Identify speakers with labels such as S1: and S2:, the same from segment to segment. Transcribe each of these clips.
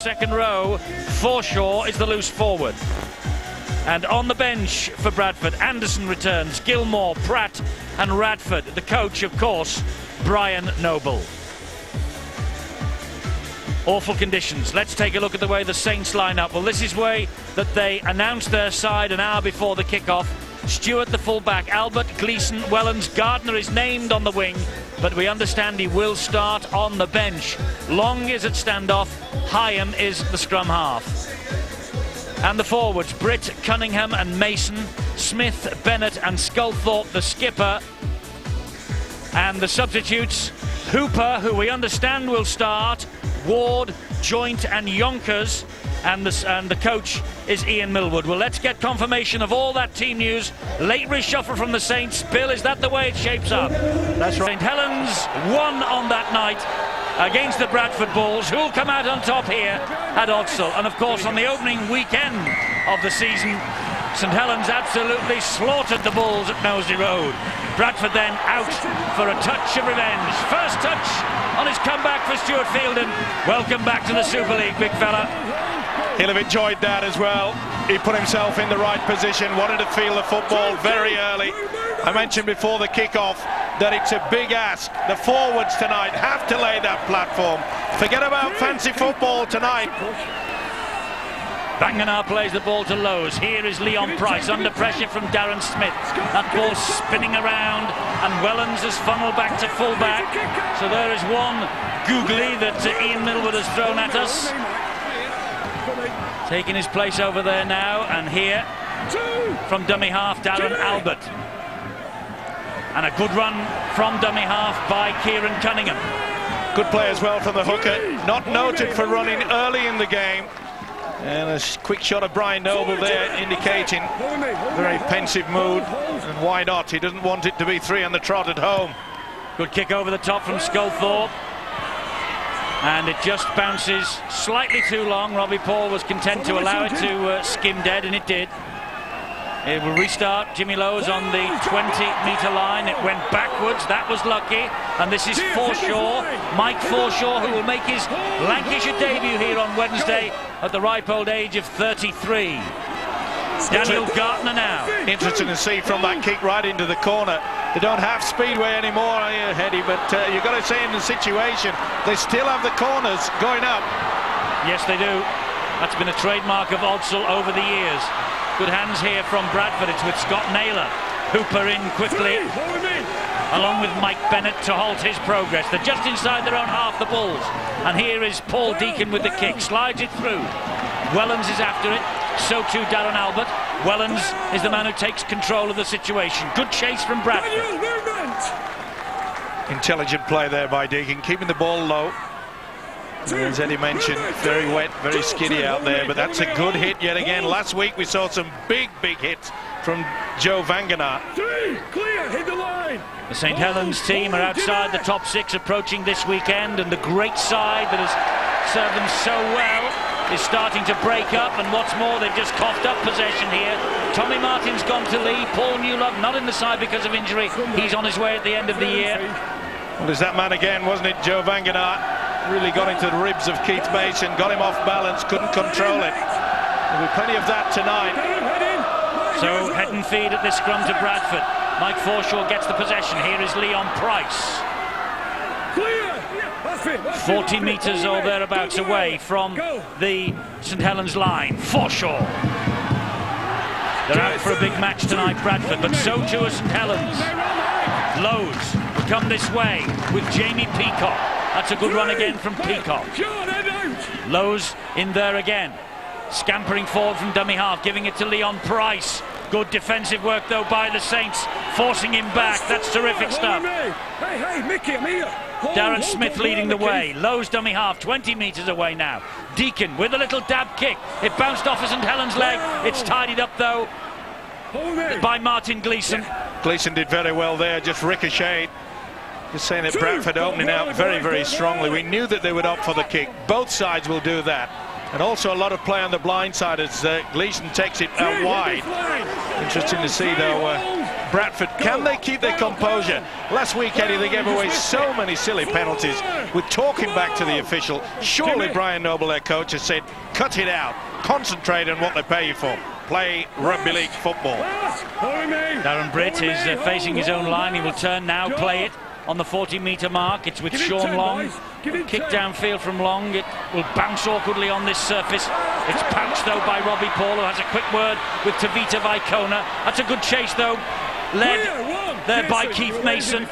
S1: Second row, Forshaw is the loose forward. And on the bench for Bradford, Anderson returns, Gilmore, Pratt and Radford. The coach, of course, Brian Noble. Awful conditions. Let's take a look at the way the Saints line up. Well, this is the way that they announced their side an hour before the kickoff. Stewart, the fullback, Albert, Gleeson, Wellens, Gardner is named on the wing, but we understand he will start on the bench. Long is at standoff, Hyam is the scrum half. And the forwards, Britt, Cunningham and Mason, Smith, Bennett and Sculthorpe, the skipper. And the substitutes, Hooper, who we understand will start, Ward, Joint and Yonkers, and the coach is Ian Millwood. Well, let's get confirmation of all that team news. Late reshuffle from the Saints. Bill, is that the way it shapes up?
S2: That's right.
S1: St Helens won on that night against the Bradford Bulls, who'll come out on top here at Odsal. And of course, on the opening weekend of the season, St Helens absolutely slaughtered the Bulls at Knowsley Road. Bradford then out for a touch of revenge. First touch on his comeback for Stuart Fielden. Welcome back to the Super League, big fella.
S2: He'll have enjoyed that as well. He put himself in the right position, wanted to feel the football very early. I mentioned before the kickoff that it's a big ask. The forwards tonight have to lay that platform. Forget about fancy football tonight.
S1: Banganar plays the ball to Lowe's. Here is Leon Price under pressure from Darren Smith. That ball spinning around and Wellens has funneled back to fullback. So there is one googly that Ian Millwood has thrown at us. Taking his place over there now, and here from dummy half Darren Albert. And a good run from dummy half by Kieran Cunningham.
S2: Good play as well from the hooker, not noted for running early in the game. And a quick shot of Brian Noble there indicating very pensive mood, and why not? He doesn't want it to be 3 on the trot at home.
S1: Good kick over the top from Sculthorpe. And it just bounces slightly too long. Robbie Paul was content to allow it to skim dead, and it did. It will restart. Jimmy Lowe's on the 20-metre line. It went backwards. That was lucky. And this is Forshaw, Mike Forshaw, who will make his Lancashire debut here on Wednesday at the ripe old age of 33. Daniel Gardner now.
S2: Interesting to see from that kick right into the corner. They don't have speedway anymore, Heady, but you've got to say in the situation, they still have the corners going up.
S1: Yes, they do. That's been a trademark of Odsal over the years. Good hands here from Bradford. It's with Scott Naylor. Hooper in quickly, along with Mike Bennett to halt his progress. They're just inside their own half, the Bulls. And here is Paul Deacon with the kick. Slides it through. Wellens is after it. So too Darren Albert. Wellens is the man who takes control of the situation. Good chase from Bradford.
S2: Intelligent play there by Deacon, keeping the ball low. As Eddie mentioned, very wet, very skiddy out there, but that's a good hit yet again. Last week we saw some big hits from Joe Vanganar.
S3: Clear, hit the line.
S1: The St Helens team are outside the top 6 approaching this weekend, and the great side that has served them so well is starting to break up, and what's more, they've just coughed up possession here. Tommy Martin's gone to Lee. Paul Newlove not in the side because of injury. He's on his way at the end of the year.
S2: Well, there's that man again, wasn't it? Joe Vanganar really got into the ribs of Keith Mason, got him off balance, couldn't control it. There'll be plenty of that tonight.
S1: So head and feed at this scrum to Bradford. Mike Forshaw gets the possession. Here is Leon Price. 40 metres or thereabouts away from the St Helens line. Forshaw. They're out for a big match tonight, Bradford, but so too are St Helens. Lowe's will come this way with Jamie Peacock. That's a good run again from Peacock. Lowe's in there again. Scampering forward from dummy half, giving it to Leon Price. Good defensive work though by the Saints, forcing him back. That's terrific stuff.
S3: Hey, Mickey, I'm here.
S1: Darren Smith leading the way. Lowe's dummy half, 20 metres away now. Deacon with a little dab kick. It bounced off of St Helens' leg. It's tidied up though by Martin Gleeson.
S2: Gleeson did very well there, just ricocheted. Just saying that Bradford opening out very strongly. We knew that they would opt for the kick. Both sides will do that. And also a lot of play on the blind side as Gleeson takes it out wide. Interesting to see though Bradford, can they keep their composure? Last week, Eddie, they gave away so many silly penalties. With talking back to the official, surely Brian Noble, their coach, has said, cut it out, concentrate on what they pay you for. Play rugby league football.
S1: Darren Britt is facing his own line. He will turn now, play it on the 40-metre mark. It's with Sean Long. Kick downfield from Long. It will bounce awkwardly on this surface. It's pounced though by Robbie Paul, who has a quick word with Tavita Vaikona. That's a good chase though, led there by Keith Mason.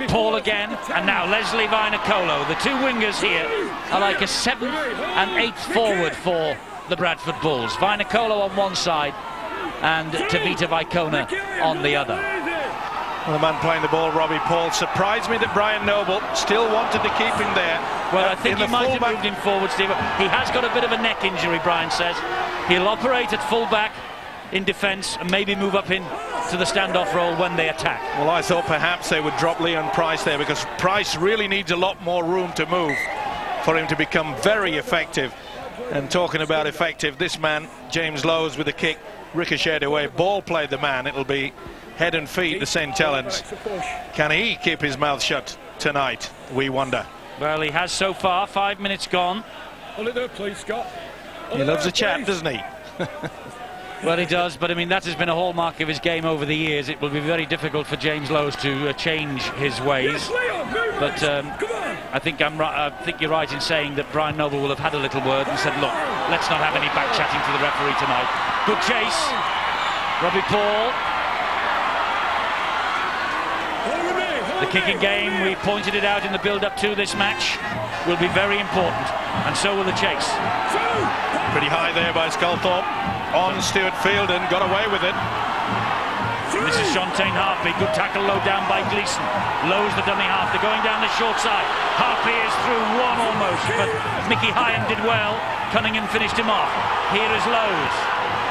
S1: Paul again, and now Leslie Vinacolo. The two wingers here are like a 7th and 8th forward for the Bradford Bulls. Vinacolo on one side and Tavita Vaikona on the other.
S2: Well, the man playing the ball, Robbie Paul, surprised me that Brian Noble still wanted to keep him there.
S1: Well, I think he might have moved him forward, Steve. He has got a bit of a neck injury, Brian says. He'll operate at full-back in defence and maybe move up in to the standoff role when they attack.
S2: Well, I thought perhaps they would drop Leon Price there, because Price really needs a lot more room to move for him to become very effective. And talking about effective, this man, James Lowes, with a kick, ricocheted away. Ball played the man. It'll be head and feet to St. Helens. Can he keep his mouth shut tonight? We wonder.
S1: Well, he has so far. 5 minutes gone.
S3: Hold it there, please, Scott.
S2: He loves a chat, doesn't he?
S1: Well, he does, but I mean, that has been a hallmark of his game over the years. It will be very difficult for James Lowes to change his ways. But I think you're right in saying that Brian Noble will have had a little word and said, look, let's not have any back chatting to the referee tonight. Good chase. Robbie Paul. The kicking game, we pointed it out in the build-up to this match, will be very important, and so will the chase.
S2: Pretty high there by Sculthorpe on Stuart Fielden, got away with it.
S1: This is Shontaine Harpy, good tackle low down by Gleeson. Lowe's the dummy half, they're going down the short side. Harpy is through one almost, but Mickey Hyam did well. Cunningham finished him off. Here is Lowe's.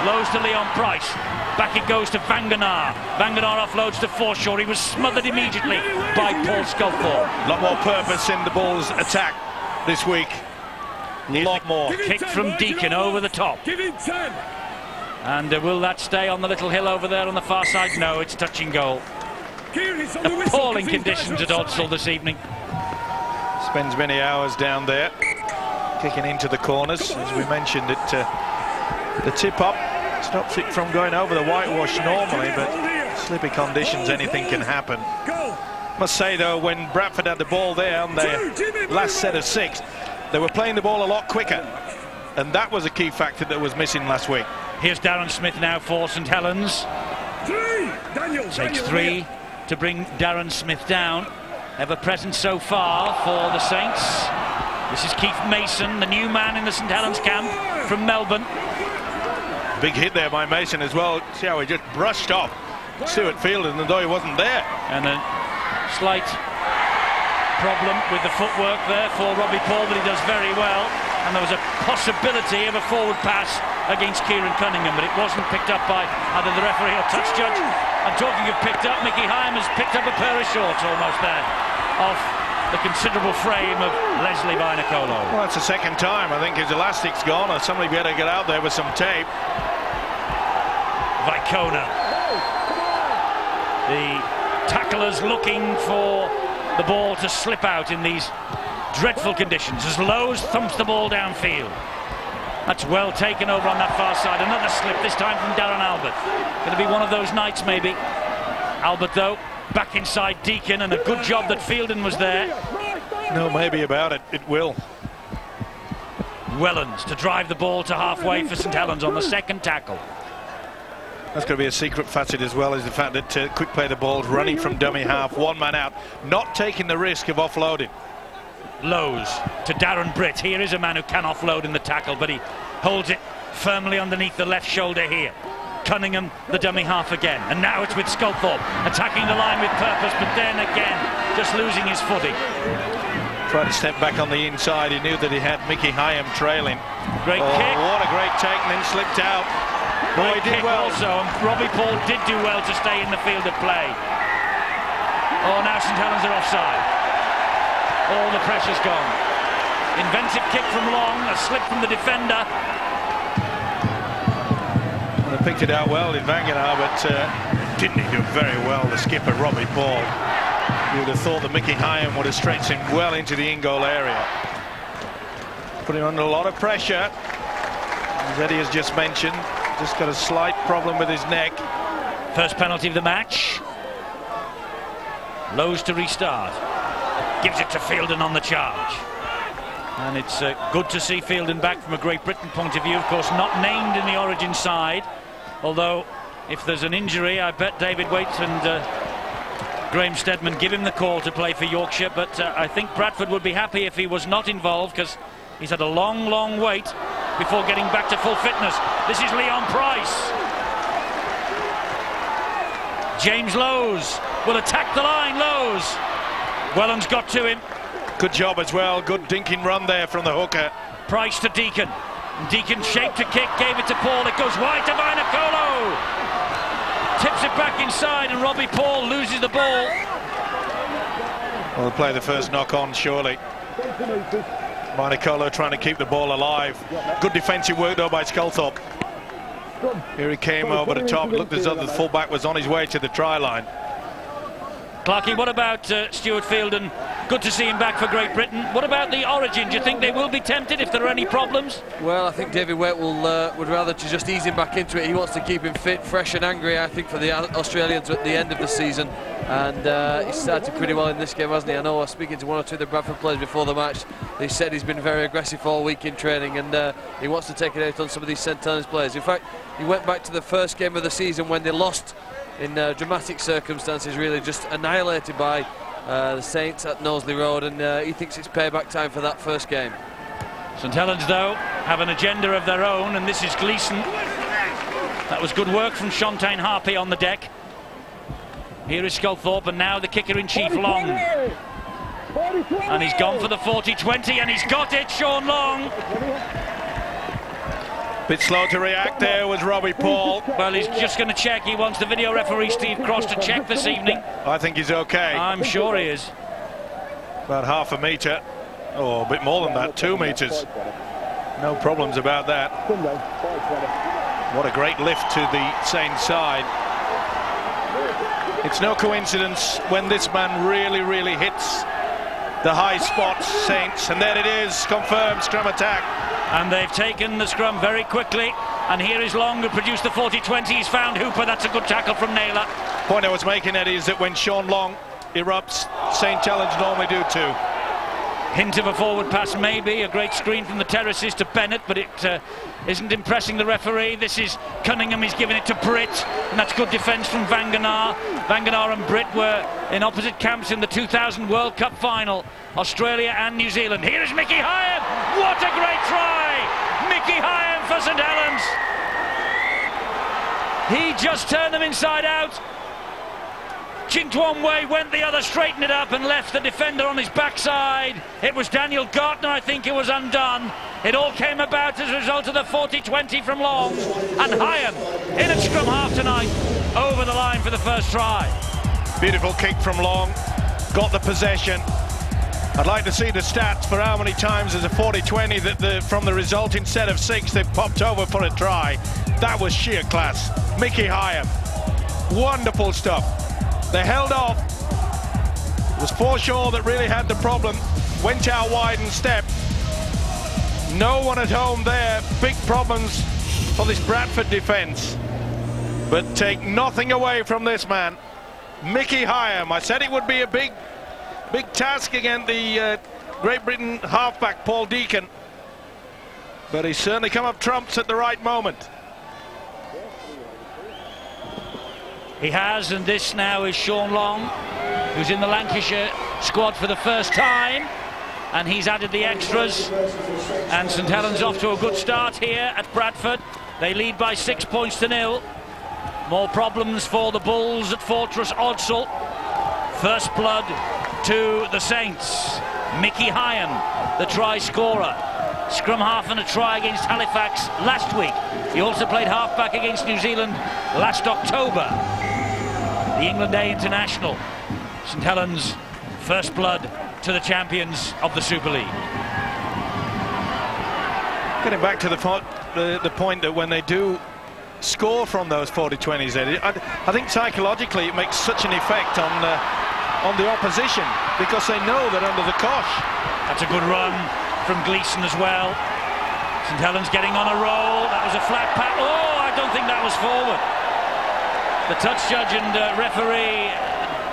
S1: Lowe's to Leon Price. Back it goes to Vanganar. Vanganar offloads to Forshaw. He was smothered immediately by Paul Sculthorpe.
S2: A lot more purpose in the Bulls' attack this week. A lot more.
S1: Kick from Deacon over the top. And will that stay on the little hill over there on the far side? No, it's touch and goal. Appalling conditions at Odsall this evening.
S2: Spends many hours down there, kicking into the corners. As we mentioned, the tip-up stops it from going over the whitewash normally, but slippy conditions, anything can happen. Must say, though, when Bradford had the ball there on their last set of 6, they were playing the ball a lot quicker, and that was a key factor that was missing last week.
S1: Here's Darren Smith now for St. Helens. Takes 3 to bring Darren Smith down. Ever present so far for the Saints. This is Keith Mason, the new man in the St. Helens camp from Melbourne.
S2: Big hit there by Mason as well. See how he just brushed off Stuart Fielden as though he wasn't there.
S1: And a slight problem with the footwork there for Robbie Paul, but he does very well. And there was a possibility of a forward pass against Kieran Cunningham, but it wasn't picked up by either the referee or touch judge. And talking of picked up, Mickey Hyam has picked up a pair of shorts almost there off the considerable frame of Leslie Vinacolo.
S2: Well, that's the second time. I think his elastic's gone, or somebody better get out there with some tape.
S1: Vaikona. The tacklers looking for the ball to slip out in these dreadful conditions as Lowe's thumps the ball downfield. That's well taken over on that far side. Another slip, this time from Darren Albert. Going to be one of those nights maybe. Albert though, back inside Deacon, and a good job that Fielden was there.
S2: No maybe about it, it will.
S1: Wellens to drive the ball to halfway for St. Helens on the second tackle.
S2: That's going to be a secret facet as well, is the fact that quick play the ball, running from dummy half, one man out, not taking the risk of offloading.
S1: Lowe's to Darren Britt. Here is a man who can offload in the tackle, but he holds it firmly underneath the left shoulder here. Cunningham, the dummy half again. And now it's with Sculthorpe, attacking the line with purpose, but then again, just losing his footing.
S2: Tried to step back on the inside. He knew that he had Mickey Hyam trailing.
S1: Great kick.
S2: What a great take, and then slipped out.
S1: Great kick well. Also, and Robbie Paul did do well to stay in the field of play. Oh, now St. Helens are offside. All the pressure's gone. Inventive kick from Long, a slip from the defender.
S2: The Well, picked it out well in Vangenaar, but didn't he do very well, the skipper, Robbie Paul. You would have thought that Mickey Hyam would have stretched him well into the in-goal area. Put him under a lot of pressure. As Eddie has just mentioned, just got a slight problem with his neck.
S1: First penalty of the match. Lowe's to restart. Gives it to Fielden on the charge. And it's good to see Fielden back from a Great Britain point of view. Of course, not named in the Origin side. Although, if there's an injury, I bet David Waite and Graham Steadman give him the call to play for Yorkshire. But I think Bradford would be happy if he was not involved, because he's had a long wait before getting back to full fitness. This is Leon Price. James Lowes will attack the line. Lowes. Welland's got to him.
S2: Good job as well. Good dinking run there from the hooker.
S1: Price to Deacon. Deacon shaped a kick, gave it to Paul. It goes wide to Vainikolo. Tips it back inside, and Robbie Paul loses the ball.
S2: We'll play the first knock on, surely. Vainikolo trying to keep the ball alive. Good defensive work though by Sculthorpe. Here he came over the top. Looked as though the fullback was on his way to the try line.
S1: Clarkey, what about Stuart Fielden? Good to see him back for Great Britain. What about the Origin? Do you think they will be tempted if there are any problems?
S4: Well, I think David Waite would rather to just ease him back into it. He wants to keep him fit, fresh and angry, I think, for the Australians at the end of the season. And he started pretty well in this game, hasn't he? I know I was speaking to one or two of the Bradford players before the match. They said he's been very aggressive all week in training, and he wants to take it out on some of these St Helens players. In fact, he went back to the first game of the season when they lost in dramatic circumstances, really just annihilated by the Saints at Knowsley Road, and he thinks it's payback time for that first game.
S1: St Helens, though, have an agenda of their own, and this is Gleeson. That was good work from Shontaine Harpy on the deck. Here is Sculthorpe, and now the kicker-in-chief, Long. And he's gone for the 40-20, and he's got it, Sean Long.
S2: Bit slow to react there was Robbie Paul.
S1: Well, he's just going to check. He wants the video referee, Steve Cross, to check this evening.
S2: I think he's okay.
S1: I'm sure he is.
S2: About half a metre. Oh, a bit more than that, 2 metres. No problems about that. What a great lift to the Saints side. It's no coincidence when this man really hits the high spots, Saints, and there it is, confirmed scrum attack.
S1: And they've taken the scrum very quickly, and here is Long, who produced the 40-20. He's found Hooper. That's a good tackle from Naylor.
S2: Point I was making, Eddie, is that when Sean Long erupts, St Helens normally do too.
S1: Hint of a forward pass, maybe. A great screen from the terraces to Bennett, but it isn't impressing the referee. This is Cunningham. He's giving it to Britt, and that's good defence from Vangenaar. Vangenaar and Britt were in opposite camps in the 2000 World Cup final, Australia and New Zealand. Here is Mickey Hyam. What a great try! Mickey Hyam for St Helens. He just turned them inside out. Chinked one way, went the other, straightened it up and left the defender on his backside. It was Daniel Gartner, I think, who was undone. It all came about as a result of the 40-20 from Long. And Hyam, in at scrum half tonight, over the line for the first try.
S2: Beautiful kick from Long, got the possession. I'd like to see the stats for how many times as a 40-20 that from the resulting set of 6 they've popped over for a try. That was sheer class. Mickey Hyam, wonderful stuff. They held off. It was Forshaw that really had the problem. Went out wide and stepped. No one at home there. Big problems for this Bradford defence. But take nothing away from this man, Mickey Hyam. I said it would be a big task against the Great Britain halfback Paul Deacon. But he's certainly come up trumps at the right moment.
S1: He has, and this now is Sean Long, who's in the Lancashire squad for the first time, and he's added the extras. And St Helens off to a good start here at Bradford. They lead by 6 points to 0. More problems for the Bulls at Fortress Odsal. First blood to the Saints. Mickey Hyam, the try scorer. Scrum half and a try against Halifax last week. He also played halfback against New Zealand last October. The England A international. St Helens, first blood to the champions of the Super League.
S2: Getting back to the point that when they do score from those 40-20s, Eddie. I think psychologically it makes such an effect on the opposition, because they know that under the cosh.
S1: That's a good run from Gleeson as well. St Helens getting on a roll. That was a flat pass. Oh, I don't think that was forward. The touch judge and referee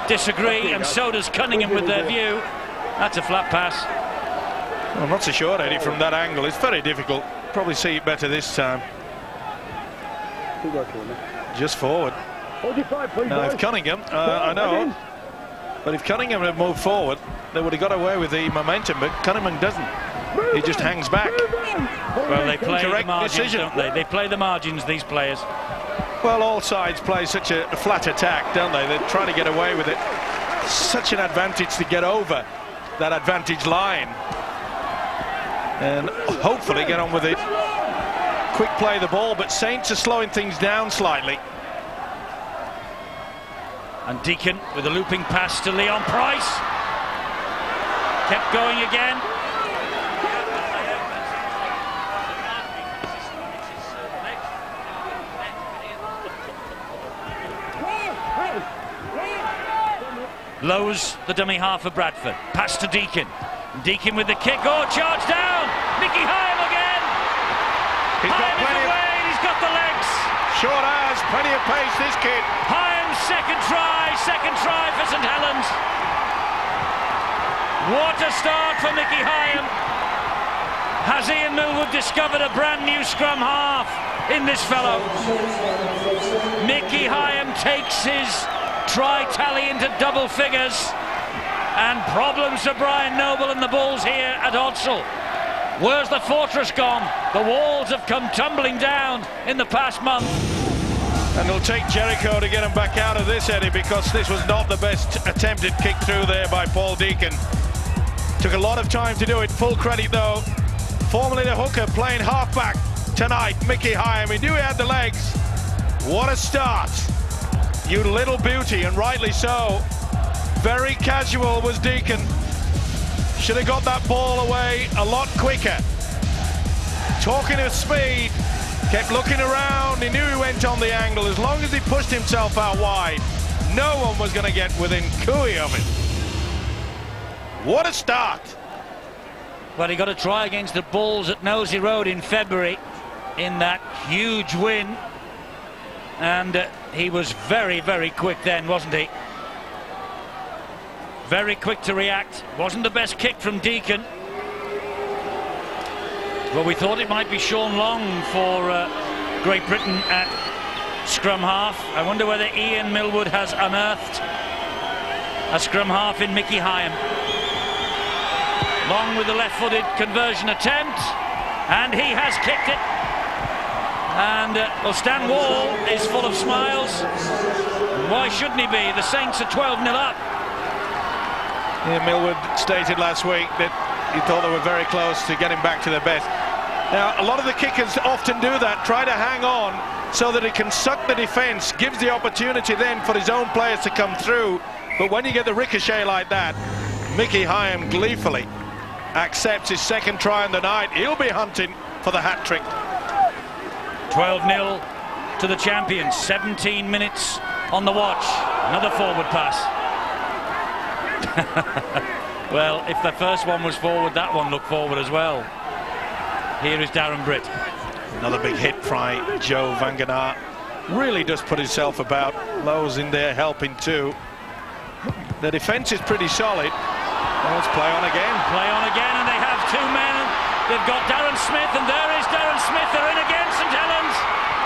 S1: disagree, and so does Cunningham with their view. That's a flat pass.
S2: I'm not so sure, Eddie, from that angle. It's very difficult. Probably see it better this time. Just forward. Now, if Cunningham, I know, but if Cunningham had moved forward, they would have got away with the momentum, but Cunningham doesn't. He just hangs back.
S1: Well, they play
S2: Correct
S1: the margins,
S2: decision.
S1: don't they? They play the margins, these players.
S2: Well, all sides play such a flat attack, don't they? They're trying to get away with it. Such an advantage to get over that advantage line. And hopefully get on with it. Quick play the ball, but Saints are slowing things down slightly.
S1: And Deacon with a looping pass to Leon Price. Kept going again. Lowe's the dummy half for Bradford. Pass to Deacon. Deacon with the kick. Oh, charge down. Mickey Hyam again.
S2: He's got
S1: Hyam is
S2: plenty
S1: away. He's got the legs.
S2: Sure has. Plenty of pace, this kid.
S1: Hyam's second try for St Helens. What a start for Mickey Hyam. Has Ian Millwood discovered a brand new scrum half in this fellow? Mickey Hyam takes his try tally into double figures, and problems for Brian Noble and the Bulls here at Odsal. Where's the fortress gone? The walls have come tumbling down in the past month.
S2: And it'll take Jericho to get him back out of this, Eddie, because this was not the best attempted kick through there by Paul Deacon. Took a lot of time to do it. Full credit, though. Formerly the hooker, playing halfback tonight, Mickey Hyam. He knew he had the legs. What a start. You little beauty, and rightly so. Very casual was Deacon. Should have got that ball away a lot quicker. Talking of speed, kept looking around. He knew he went on the angle. As long as he pushed himself out wide, no one was going to get within cooey of it. What a start.
S1: Well, he got a try against the Bulls at Nosey Road in February in that huge win. And he was very, very quick then, wasn't he? Very quick to react. Wasn't the best kick from Deacon. Well, we thought it might be Sean Long for Great Britain at scrum half. I wonder whether Ian Millwood has unearthed a scrum half in Mickey Hyam. Long with the left-footed conversion attempt, and he has kicked it. And well, Stan Wall is full of smiles. Why shouldn't he be? The Saints are 12-0 up.
S2: Yeah, Millwood stated last week that he thought they were very close to getting back to their best. Now, a lot of the kickers often do that, try to hang on so that he can suck the defence, gives the opportunity then for his own players to come through. But when you get the ricochet like that, Mickey Hyam gleefully accepts his second try on the night. He'll be hunting for the hat-trick.
S1: 12-0 to the champions. 17 minutes on the watch. Another forward pass. Well, if the first one was forward, that one looked forward as well. Here is Darren Britt.
S2: Another big hit by Joe Vanganar. Really does put himself about. Lowe's in there helping too. The defence is pretty solid. Let's play on again.
S1: Play on again, and they have two men. They've got Darren Smith, and there is Darren Smith. They're in again, St Helens.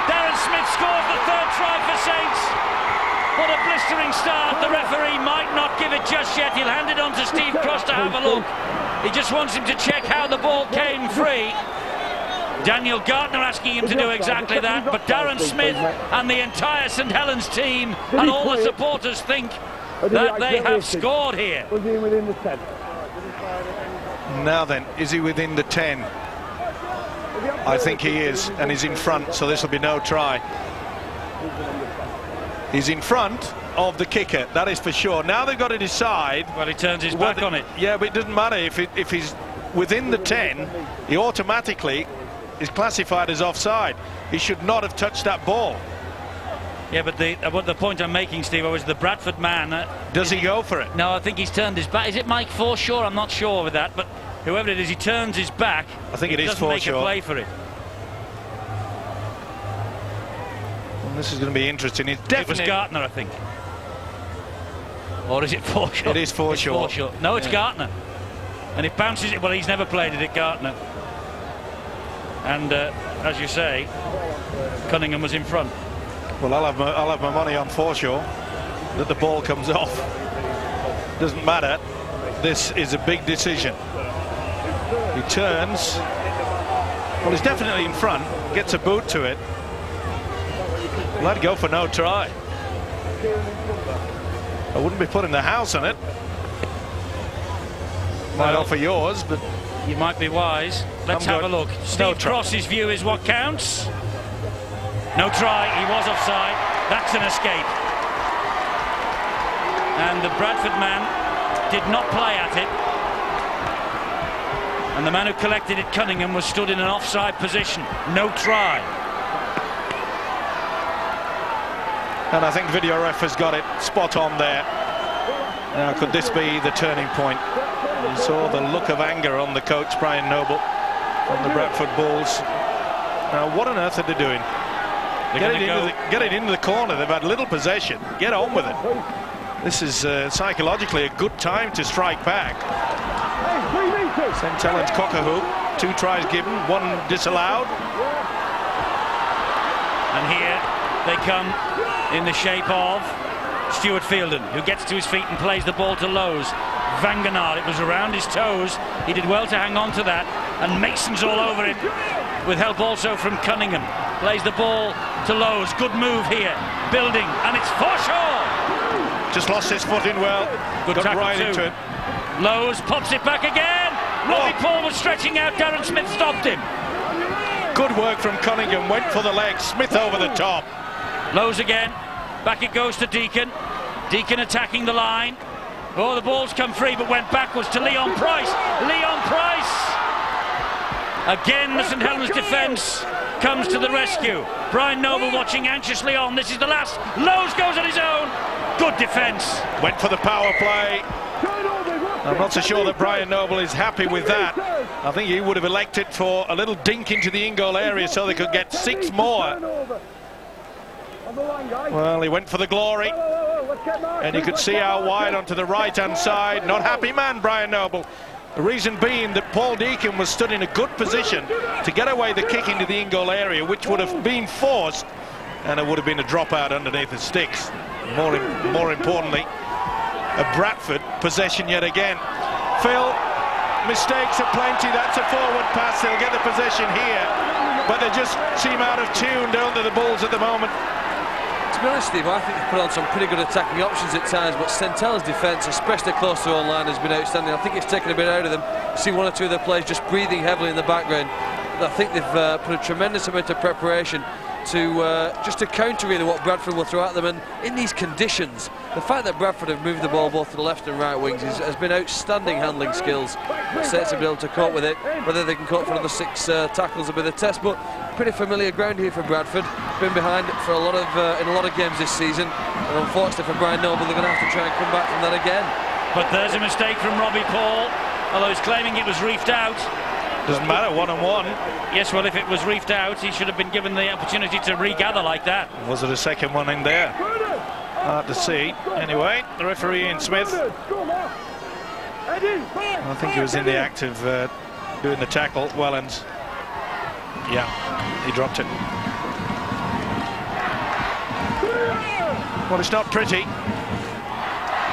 S1: Darren Smith scores the third try for Saints. What a blistering start. The referee might not give it just yet. He'll hand it on to Steve Cross to have a look. He just wants him to check how the ball came free. Daniel Gardner asking him to do exactly that, but Darren Smith and the entire St Helens team and all the supporters think that they have scored here.
S3: Was he within the 10?
S2: Now then, is he within the 10? I think he is, and he's in front, so this will be no try. He's in front of the kicker, that is for sure. Now they've got to decide.
S1: Well, he turns his back on it.
S2: Yeah, but it doesn't matter if he's within the 10. He automatically is classified as offside. He should not have touched that ball.
S1: Yeah, but the point I'm making, Steve, was the Bradford man.
S2: Does he go for it?
S1: No, I think he's turned his back. Is it Mike Forshaw? I'm not sure with that, but whoever it is, he turns his back.
S2: I think it is
S1: doesn't make a
S2: Forshaw.
S1: play for it.
S2: Well, this is going to be interesting. It's definitely...
S1: It was Gartner, I think. Or is it Forshaw?
S2: It is Forshaw.
S1: It's Forshaw. No, it's Gartner. And it bounces it. Well, he's never played it, Gartner. And as you say, Cunningham was in front.
S2: Well, I'll have my money on Forshaw that the ball comes off. Doesn't matter. This is a big decision. He turns. Well, he's definitely in front. Gets a boot to it. Well, I'd go for no try. I wouldn't be putting the house on it. Might offer yours, but
S1: you might be wise. Let's have a look. Steve Cross's view is what counts. No try, he was offside. That's an escape. And the Bradford man did not play at it. And the man who collected it, Cunningham, was stood in an offside position. No try.
S2: And I think video ref has got it spot on there. Now, could this be the turning point? You saw the look of anger on the coach, Brian Noble, on the Bradford Bulls. Now, what on earth are they doing? Get it into the corner. They've had little possession. Get on with it. This is psychologically a good time to strike back. St. Helens cock-a-hoop. 2 tries given, 1 disallowed.
S1: And here they come in the shape of Stuart Fielden, who gets to his feet and plays the ball to Lowe's. Vangenard, it was around his toes. He did well to hang on to that. And Mason's all over it, with help also from Cunningham. Plays the ball to Lowe's. Good move here. Building, and it's Forshaw.
S2: Just lost his footing well.
S1: Good
S2: got
S1: tackle
S2: right
S1: too.
S2: into it.
S1: Lowe's pops it back again. Robbie Paul was stretching out. Darren Smith stopped him.
S2: Good work from Cunningham. Went for the leg. Smith over the top.
S1: Lowe's again. Back it goes to Deacon. Deacon attacking the line. Oh, the ball's come free, but went backwards to Leon Price. Leon Price. Again, the St. Helens defence comes to the rescue. Brian Noble watching anxiously on. This is the last. Lowe's goes on his own. Good defence.
S2: Went for the power play. I'm not so sure that Brian Noble is happy with that. I think he would have elected for a little dink into the in-goal area so they could get 6 more. Well, he went for the glory. And you could see out wide onto the right-hand side. Not happy man, Brian Noble. The reason being that Paul Deacon was stood in a good position to get away the kick into the in-goal area, which would have been forced, and it would have been a dropout underneath the sticks. More importantly, a Bradford possession yet again. Phil, mistakes are plenty. That's a forward pass. They'll get the possession here, but they just seem out of tune, don't they, the Bulls at the moment?
S4: To be honest, Steve, I think they've put on some pretty good attacking options at times, but St. Helens' defence, especially close to our line, has been outstanding. I think it's taken a bit out of them. See 1 or 2 of their players just breathing heavily in the background. I think they've put a tremendous amount of preparation to just to counter really what Bradford will throw at them. And in these conditions, the fact that Bradford have moved the ball both to the left and right wings has been outstanding handling skills. Saints have been able to cope with it. Whether they can cope for another 6 tackles will be the test, but pretty familiar ground here for Bradford. Been behind for a lot of in a lot of games this season, and unfortunately for Brian Noble, they're going to have to try and come back from that again.
S1: But there's a mistake from Robbie Paul, although he's claiming it was reefed out.
S2: Doesn't matter, 1-on-1.
S1: Yes, well, if it was reefed out, he should have been given the opportunity to regather like that.
S2: Was it a second one in there? Hard to see. Anyway, the referee, Ian Smith, I think he was in the act of doing the tackle. Wellens. Yeah, he dropped it. Well, it's not pretty.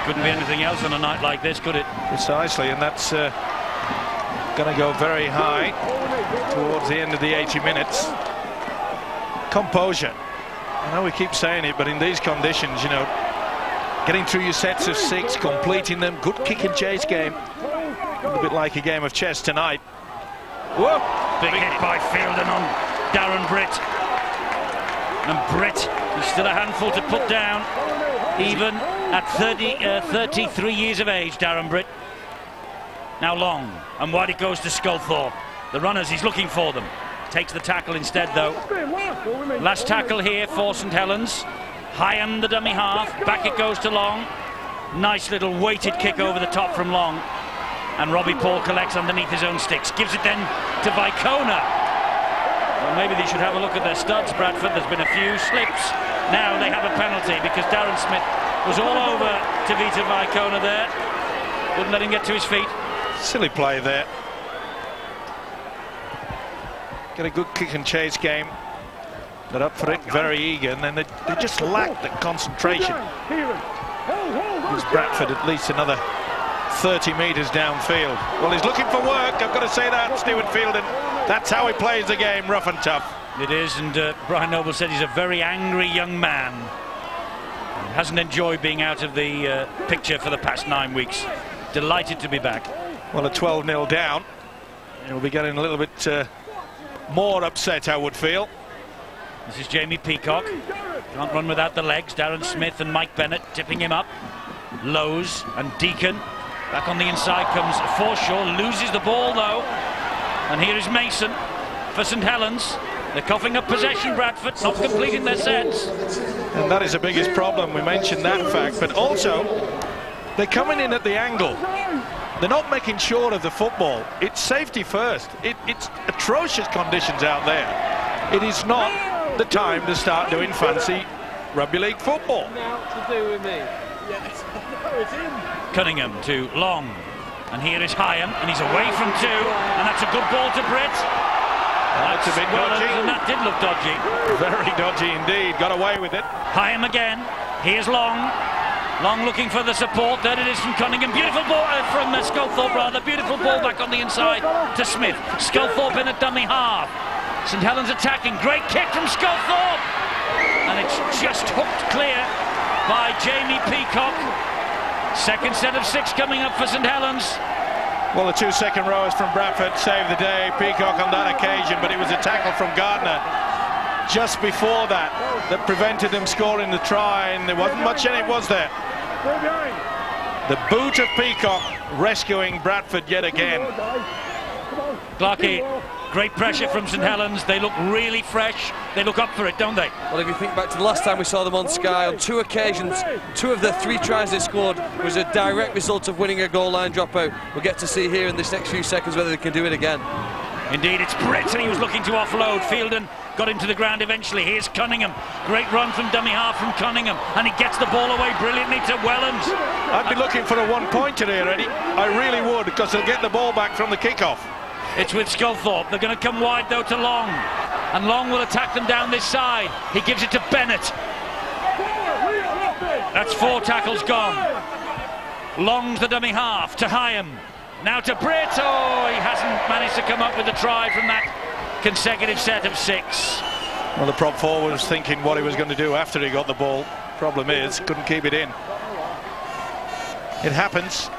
S1: Couldn't be anything else on a night like this, could it?
S2: Precisely, and that's going to go very high towards the end of the 80 minutes. Composure. I know we keep saying it, but in these conditions, you know, getting through your sets of 6, completing them, good kick and chase game. A little bit like a game of chess tonight. Whoa!
S1: Big hit by Fielden on Darren Britt. And Britt, he's still a handful to put down, even at 33 years of age, Darren Britt. Now long, and wide it goes to Sculthorpe. The runners, he's looking for them. Takes the tackle instead, though. Last tackle here for St Helens. Hyam, the dummy half. Back it goes to Long. Nice little weighted kick over the top from Long. And Robbie Paul collects underneath his own sticks. Gives it then to Vicona. Well, maybe they should have a look at their studs, Bradford. There's been a few slips. Now they have a penalty because Darren Smith was all over Tavita Vicona there. Wouldn't let him get to his feet.
S2: Silly play there. Get a good kick and chase game. They're up for it, very eager, and then they just lack the concentration. Gives Bradford at least another 30 metres downfield. Well, he's looking for work, I've got to say that, Stuart Fielden. That's how he plays the game, rough and tough.
S1: It is, and Brian Noble said he's a very angry young man. He hasn't enjoyed being out of the picture for the past 9 weeks. Delighted to be back.
S2: Well, a 12-0 down. He'll be getting a little bit more upset, I would feel.
S1: This is Jamie Peacock. Can't run without the legs. Darren Smith and Mike Bennett tipping him up. Lowe's and Deacon. Back on the inside comes Forshaw. Loses the ball, though. And here is Mason for St Helens. They're coughing up possession, Bradford, not completing their sets.
S2: And that is the biggest problem. We mentioned that fact. But also, they're coming in at the angle. They're not making sure of the football. It's safety first. It's atrocious conditions out there. It is not the time to start doing fancy rugby league football.
S1: Cunningham to Long, and here is Hyam, and he's away from 2, and that's a good ball to Britt.
S2: That's a bit dodgy.
S1: And that did look dodgy.
S2: Very dodgy indeed. Got away with it.
S1: Hyam again. Here's Long. Long looking for the support. There it is from Cunningham. Beautiful ball from Sculthorpe, rather. Beautiful ball back on the inside to Smith. Sculthorpe in a dummy half. St Helens attacking. Great kick from Sculthorpe. And it's just hooked clear by Jamie Peacock. Second set of 6 coming up for St Helens.
S2: Well, the 2 second rowers from Bradford saved the day. Peacock on that occasion, but it was a tackle from Gardner just before that prevented them scoring the try, and there wasn't much in it, was there? The boot of Peacock rescuing Bradford yet again.
S1: Clarkey, great pressure from St Helens. They look really fresh. They look up for it, don't they?
S4: Well, if you think back to the last time we saw them on Sky, on 2 occasions, 2 of the 3 tries they scored was a direct result of winning a goal line dropout. We'll get to see here in this next few seconds whether they can do it again.
S1: Indeed, it's Britt, and he was looking to offload. Fielden got him to the ground eventually. Here's Cunningham. Great run from dummy half from Cunningham, and he gets the ball away brilliantly to Wellens.
S2: I'd be looking for a 1-pointer here, Eddie. I really would, because they'll get the ball back from the kickoff.
S1: It's with Sculthorpe. They're going to come wide, though, to Long. And Long will attack them down this side. He gives it to Bennett. That's 4 tackles gone. Long's the dummy half to Hyam. Now to Britt. Oh, he hasn't managed to come up with a try from that consecutive set of 6.
S2: Well, the prop forward was thinking what he was going to do after he got the ball. Problem is, couldn't keep it in. It happens.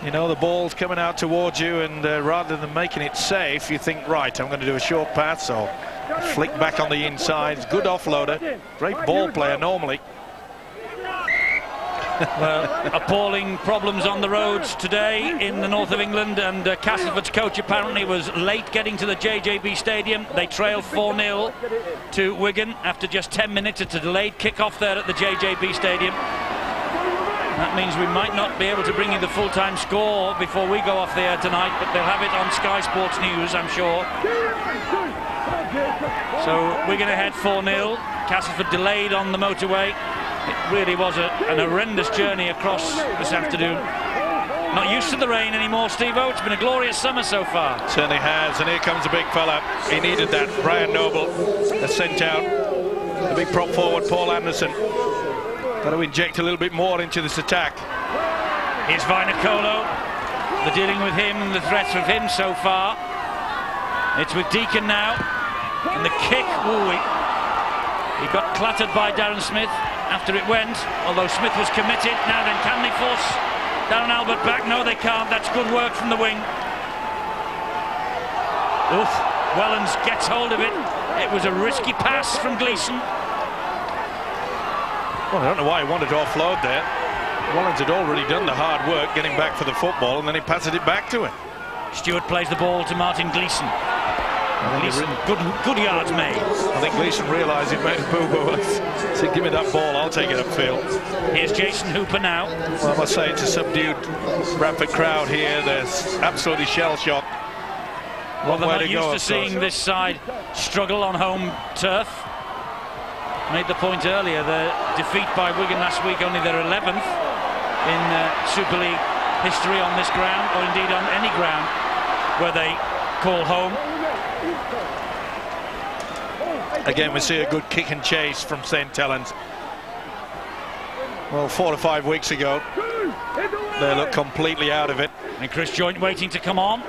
S2: You know, the ball's coming out towards you, and rather than making it safe, you think, right, I'm going to do a short pass or flick back on the inside. Good offloader. Great ball player normally.
S1: Well, appalling problems on the roads today in the north of England, and Castleford's coach apparently was late getting to the JJB Stadium. They trailed 4-0 to Wigan after just 10 minutes. It's a delayed kick-off there at the JJB Stadium. That means we might not be able to bring you the full-time score before we go off the air tonight, but they'll have it on Sky Sports News, I'm sure. So Wigan ahead 4-0. Castleford delayed on the motorway. It really was an horrendous journey across this afternoon. Not used to the rain anymore, Steve-O. It's been a glorious summer so far.
S2: Certainly has, and here comes the big fella. He needed that. Brian Noble has sent out the big prop forward, Paul Anderson. Got to inject a little bit more into this attack.
S1: Here's Vinacolo. They're dealing with him and the threats of him so far. It's with Deacon now. And the kick, he got clattered by Darren Smith after it went, although Smith was committed. Now then, can they force Darren Albert back? No, they can't. That's good work from the wing. Oof. Wellens gets hold of it. It was a risky pass from Gleeson.
S2: Well, I don't know why he wanted to offload there. Wellens had already done the hard work getting back for the football, and then he passes it back to him.
S1: Stewart plays the ball to Martin Gleeson. Gleeson, good yards made.
S2: I think Gleeson realised it made a boo-boo. Said, give me that ball, I'll take it upfield.
S1: Here's Jason Hooper now.
S2: Well, I must say it's a subdued Bradford crowd here. There's absolutely shell-shocked.
S1: Well, they're not used to seeing this side struggle on home turf. Made the point earlier, the defeat by Wigan last week, only their 11th in Super League history on this ground, or indeed on any ground where they call home.
S2: Again, we see a good kick and chase from St Helens. Well, 4 to 5 weeks ago, they look completely out of it.
S1: And Chris Joynt waiting to come on.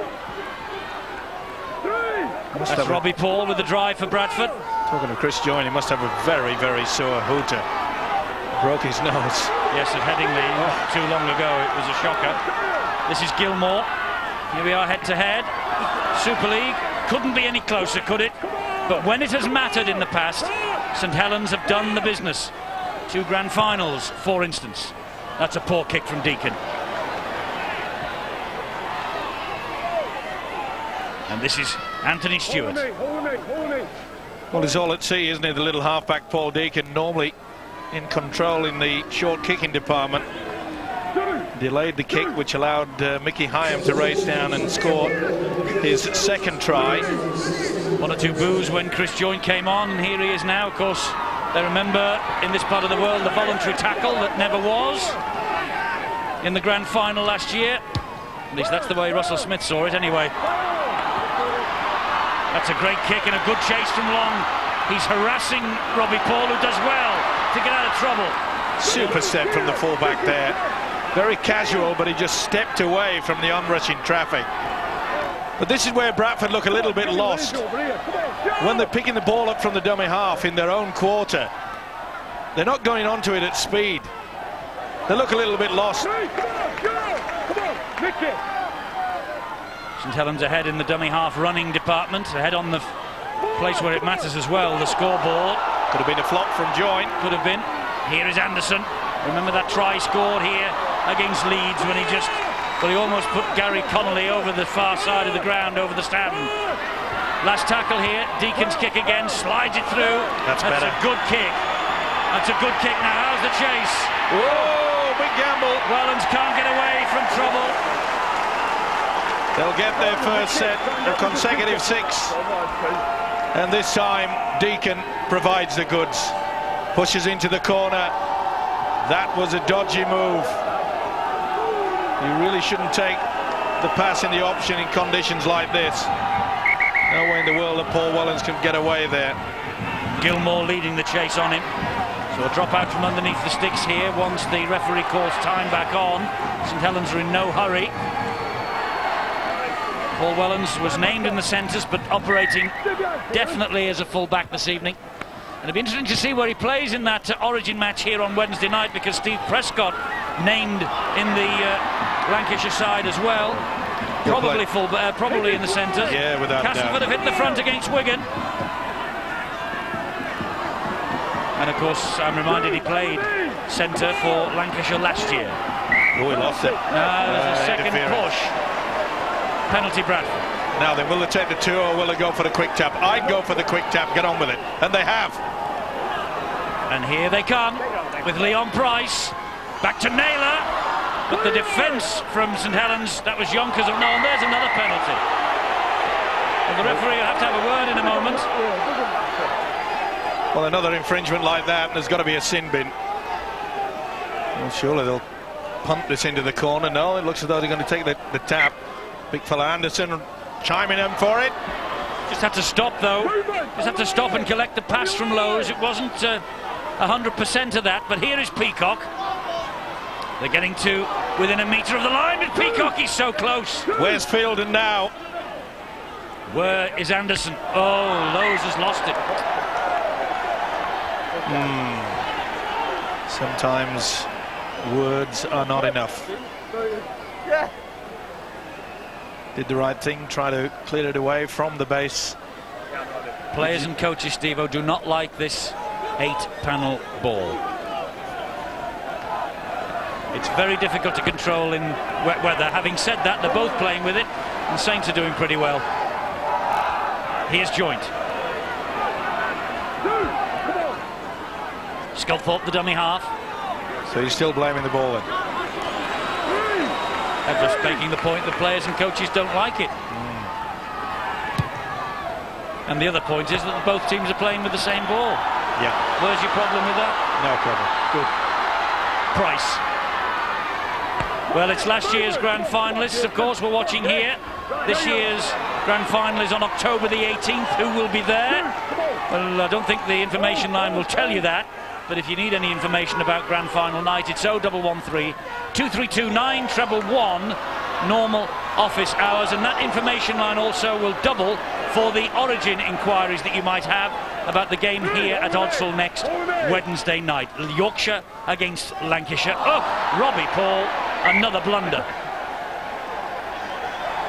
S1: That's Robbie Paul with the drive for Bradford.
S2: Talking to Chris Joynt, he must have a very, very sore hooter. Broke his nose.
S1: Yes, at Headingley not too long ago, it was a shocker. This is Gilmore. Here we are head to head. Super League couldn't be any closer, could it? But when it has mattered in the past, St Helens have done the business. 2 grand finals, for instance. That's a poor kick from Deacon. And this is Anthony Stewart.
S2: Well, he's all at sea, isn't he? The little halfback Paul Deacon, normally in control in the short kicking department. Delayed the kick, which allowed Mickey Hyam to race down and score his second try.
S1: 1 or 2 boos when Chris Joynt came on, and here he is now. Of course, they remember in this part of the world the voluntary tackle that never was in the grand final last year. At least that's the way Russell Smith saw it anyway. That's a great kick and a good chase from Long. He's harassing Robbie Paul, who does well to get out of trouble.
S2: Super step from the fullback there. Very casual, but he just stepped away from the onrushing traffic. But this is where Bradford look a little bit lost. When they're picking the ball up from the dummy half in their own quarter, they're not going onto it at speed. They look a little bit lost.
S1: St Helens ahead in the dummy half running department, ahead on the place where it matters as well, the scoreboard.
S2: Could have been a flop from Joynt.
S1: Could have been. Here is Anderson. Remember that try scored here against Leeds when he just, well, he almost put Gary Connolly over the far side of the ground, over the stand. Last tackle here, Deacon's kick again, slides it through.
S2: That's better.
S1: A good kick. That's a good kick. Now how's the chase?
S2: Whoa, big gamble.
S1: Wellens can't get away from trouble.
S2: They'll get their first set of consecutive 6. And this time, Deacon provides the goods. Pushes into the corner. That was a dodgy move. You really shouldn't take the pass in the option in conditions like this. No way in the world that Paul Wellens can get away there.
S1: Gilmore leading the chase on him. So a drop out from underneath the sticks here once the referee calls time back on. St Helens are in no hurry. Paul Wellens was named in the centres but operating definitely as a full-back this evening. And it'll be interesting to see where he plays in that Origin match here on Wednesday night, because Steve Prescott named in the Lancashire side as well. Probably probably in the centre.
S2: Yeah, without
S1: Castleford have hit the front against Wigan. And of course, I'm reminded he played centre for Lancashire last year.
S2: Oh, he lost it.
S1: There's a second push. Penalty Bradford.
S2: Now then, will they take the 2 or will they go for the quick tap? I'd go for the quick tap, get on with it. And they have.
S1: And here they come with Leon Price. Back to Naylor. But the defence from St Helens, that was Yonkers of Nolan. There's another penalty. Well, the referee will have to have a word in a moment.
S2: Well, another infringement like that, there's got to be a sin bin. Well, surely they'll punt this into the corner. No, it looks as though they're going to take the tap. Big fella Anderson chiming in for it.
S1: Just had to stop though. Just had to stop and collect the pass from Lowe's. It wasn't 100% of that, but here is Peacock. They're getting to within a metre of the line, but Peacock is so close.
S2: Where's Fielden now?
S1: Where is Anderson? Oh, Lowe's has lost it.
S2: Sometimes words are not enough. Did the right thing, try to clear it away from the base.
S1: Players and coaches, Steve-O, do not like this 8-panel ball. It's very difficult to control in wet weather. Having said that, they're both playing with it, and Saints are doing pretty well. Here's Joint. Sculthorpe, the dummy half.
S2: So he's still blaming the ball then.
S1: I'm just making the point that players and coaches don't like it. And the other point is that both teams are playing with the same ball.
S2: Yeah.
S1: Where's your problem with that?
S2: No problem.
S1: Good. Price. Well, it's last year's grand finalists, of course, we're watching here. This year's grand final is on October the 18th. Who will be there? Well, I don't think the information line will tell you that. But if you need any information about grand final night, it's 0113 232 911 normal office hours. And that information line also will double for the origin inquiries that you might have about the game here at Odsal next Wednesday night. Yorkshire against Lancashire. Oh, Robbie Paul, another blunder.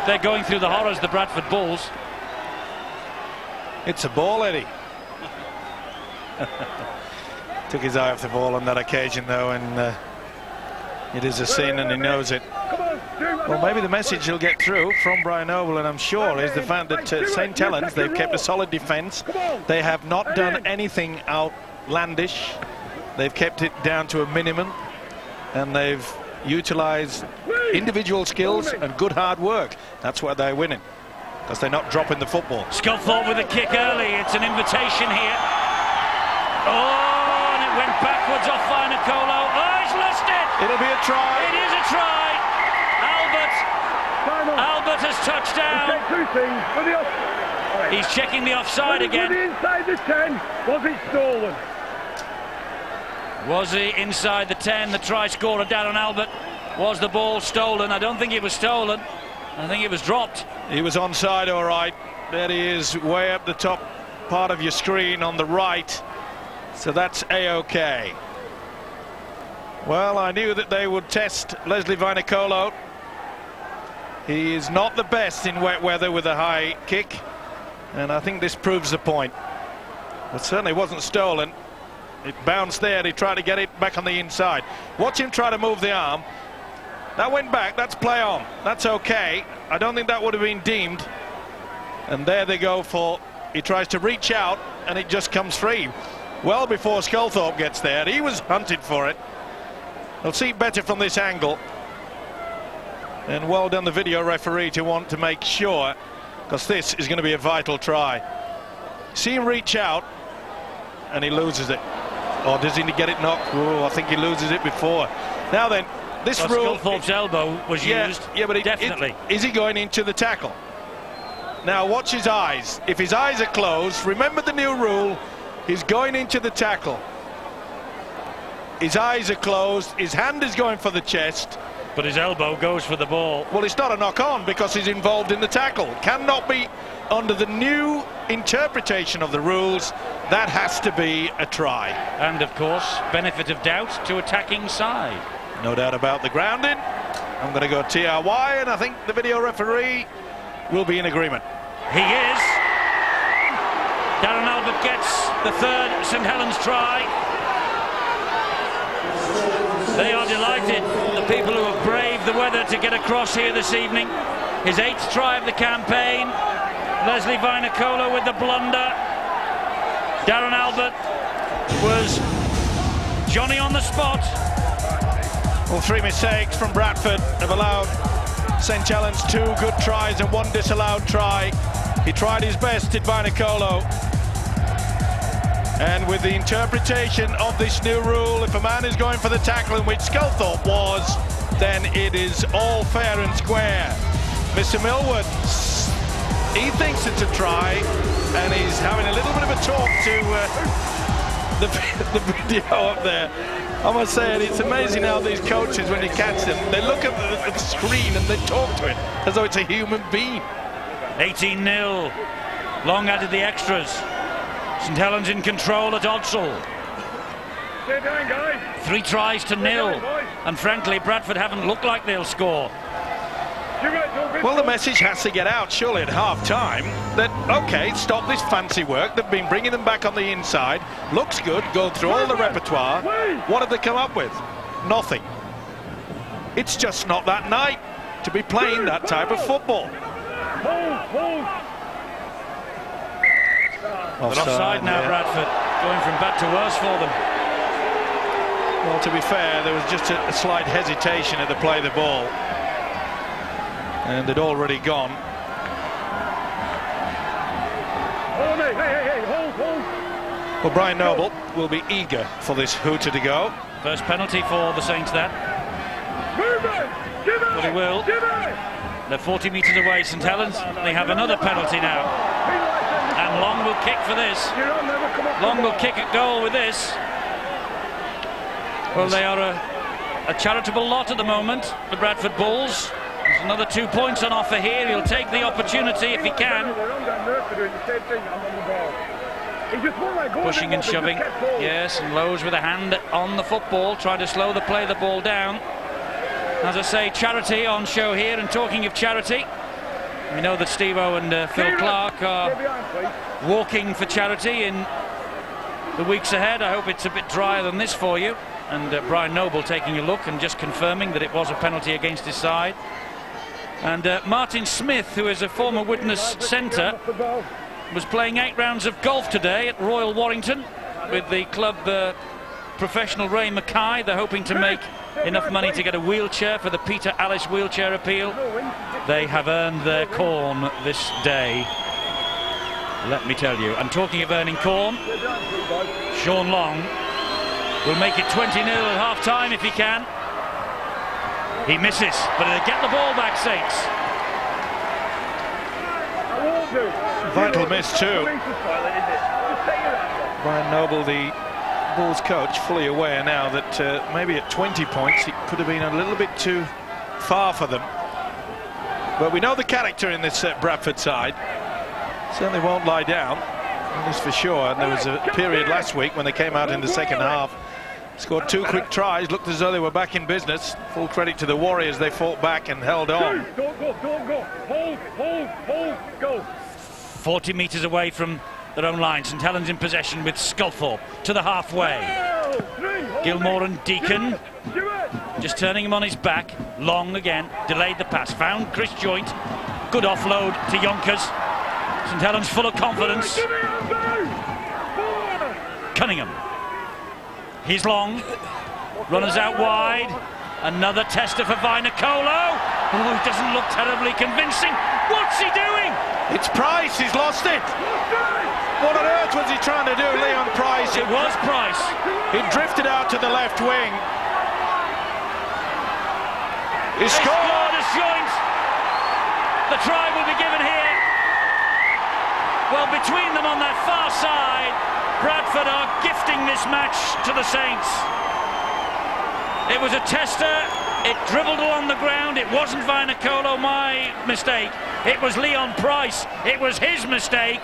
S1: They're going through the horrors, the Bradford Bulls.
S2: It's a ball, Eddie. Took his eye off the ball on that occasion, though, and it is a sin, and he knows it. Well, maybe the message he'll get through from Brian Noble, and I'm sure, is the fact that St Helens, they've kept a solid defence. They have not done anything outlandish. They've kept it down to a minimum, and they've utilised individual skills and good hard work. That's why they're winning, because they're not dropping the football.
S1: Sculthorpe with a kick early. It's an invitation here. Oh, and it went backwards off Vinacolo. Oh, he's lost it.
S2: It'll be a try.
S1: It is a try. Albert has touched down. He's checking the offside again.
S3: Inside the 10, was it stolen?
S1: Was he inside the 10? The try scorer, Darren Albert. Was the ball stolen? I don't think it was stolen. I think it was dropped.
S2: He was onside, all right. There he is, way up the top part of your screen on the right. So that's A-OK. Well, I knew that they would test Leslie Vinacolo. He is not the best in wet weather with a high kick, and I think this proves the point. It certainly wasn't stolen. It bounced there. He tried to get it back on the inside. Watch him try to move the arm. That went back. That's play on. That's okay. I don't think that would have been deemed. And there they go for... He tries to reach out, and it just comes free. Well before Sculthorpe gets there. He was hunted for it. They'll see better from this angle. And well done the video referee to want to make sure, because this is going to be a vital try. See him reach out, and he loses it. Or does he get it knocked? Oh, I think he loses it before. Now then, this rule...
S1: Sculthorpe's elbow was used.
S2: Yeah, but
S1: definitely.
S2: Is he going into the tackle? Now watch his eyes. If his eyes are closed, remember the new rule, he's going into the tackle. His eyes are closed, his hand is going for the chest.
S1: But his elbow goes for the ball.
S2: Well, it's not a knock-on because he's involved in the tackle. Cannot be, under the new interpretation of the rules, that has to be a try.
S1: And, of course, benefit of doubt to attacking side.
S2: No doubt about the grounding. I'm going to go TRY, and I think the video referee will be in agreement.
S1: He is. Darren Albert gets the third St Helens try. They are delighted, the people who have braved the weather to get across here this evening. His 8th try of the campaign. Leslie Vinacolo with the blunder. Darren Albert was Johnny on the spot.
S2: Well, 3 mistakes from Bradford have allowed St Helens 2 good tries and 1 disallowed try. He tried his best, did Vinacolo. And with the interpretation of this new rule, if a man is going for the tackle, in which Sculthorpe was, then it is all fair and square. Mr. Millwood, he thinks it's a try, and he's having a little bit of a talk to the video up there. I must say, it's amazing how these coaches, when you catch them, they look at the screen and they talk to it as though it's a human being.
S1: 18-0, long added the extras. St Helens in control at Odsal. 3 tries to 0, and frankly Bradford haven't looked like they'll score.
S2: Well, the message has to get out surely at half-time that, okay, stop this fancy work. They've been bringing them back on the inside. Looks good, go through all the repertoire. What have they come up with? Nothing. It's just not that night to be playing that type of football.
S1: Offside now, Bradford. Going from bad to worse for them.
S2: Well, to be fair, there was just a slight hesitation at the play of the ball. And they'd already gone. Well, Brian Noble will be eager for this hooter to go.
S1: First penalty for the Saints then. But he will. They're 40 metres away, St Helens. They have another penalty now. And Long will kick for this. Long will kick a goal with this. Well, they are a charitable lot at the moment, the Bradford Bulls. There's another 2 points on offer here. He'll take the opportunity if he can. Pushing and shoving. Yes, and Lowe's with a hand on the football, trying to slow the play of the ball down. As I say, charity on show here, and talking of charity, we know that Steve-O and Phil Clark are walking for charity in the weeks ahead. I hope it's a bit drier than this for you. And Brian Noble taking a look and just confirming that it was a penalty against his side. And Martin Smith, who is a former Widnes centre, was playing 8 rounds of golf today at Royal Warrington with the club professional Ray Mackay. They're hoping to make enough money to get a wheelchair for the Peter Alice wheelchair appeal. They have earned their corn this day, let me tell you. And talking of earning corn, Sean Long will make it 20-0 at half-time if he can. He misses, but they get the ball back, Saints.
S2: Vital miss too. Brian Noble, the Bulls coach, fully aware now that maybe at 20 points it could have been a little bit too far for them. But we know the character in this Bradford side. Certainly won't lie down, that's for sure. And there was a period last week when they came out in the second half, scored 2 quick tries, looked as though they were back in business. Full credit to the Warriors, they fought back and held on.
S3: Don't go. Hold, go.
S1: 40 metres away from their own line. St Helens in possession with Sculthorpe to the halfway. Gilmore and Deacon just turning him on his back. Long again, delayed the pass, found Chris Joint. Good offload to Yonkers. St Helens full of confidence. Cunningham. He's Long. Runners out wide. Another tester for Vainicolo. Oh, it doesn't look terribly convincing. What's he doing?
S2: It's Price, he's lost it. What on earth was he trying to do, Leon Price?
S1: It was Price.
S2: He drifted out to the left wing. He scored
S1: a joint. The try will be given here. Well, between them on that far side, Bradford are gifting this match to the Saints. It was a tester. It dribbled along the ground. It wasn't Vainicolo, my mistake. It was Leon Price. It was his mistake.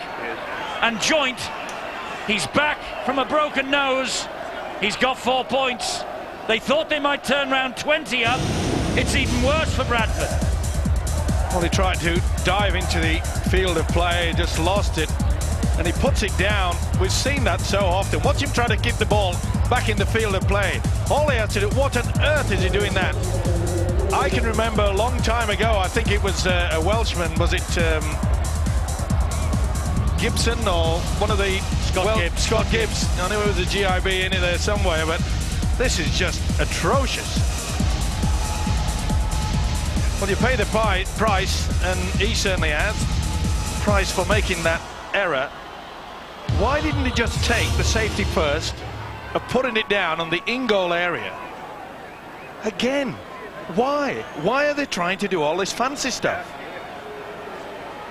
S1: And Joint, he's back from a broken nose. He's got 4 points. They thought they might turn round 20 up. It's even worse for Bradford.
S2: Well, he tried to dive into the field of play, just lost it, and he puts it down. We've seen that so often. Watch him try to keep the ball back in the field of play. All he has to do, what on earth is he doing that? I can remember a long time ago, I think it was a Welshman, was it Gibson or one of the... Scott Gibbs. I knew it was a GIB in there somewhere, but this is just atrocious. Well, you pay the price, and he certainly has, price for making that error. Why didn't he just take the safety first of putting it down on the in-goal area? Again, why? Why are they trying to do all this fancy stuff?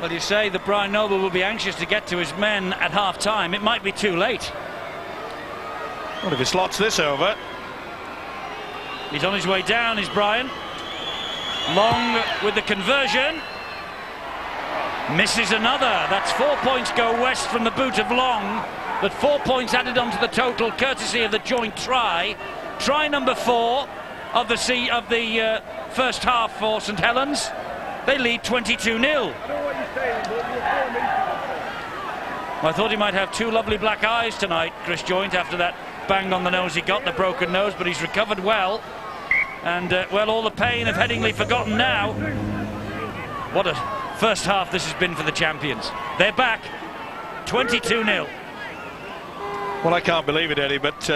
S1: Well, you say that Brian Noble will be anxious to get to his men at half-time. It might be too late.
S2: Well, if he slots this over.
S1: He's on his way down, is Brian. Long with the conversion. Misses another. That's 4 points go west from the boot of Long, but 4 points added onto the total courtesy of the joint try. Try number 4 of the first half for St Helens. They lead 22-0. I thought he might have 2 lovely black eyes tonight, Chris Joint, after that bang on the nose he got, the broken nose, but he's recovered well. And, well, all the pain of Headingley forgotten now. What a first half this has been for the champions. They're back. 22-0.
S2: Well, I can't believe it, Eddie, but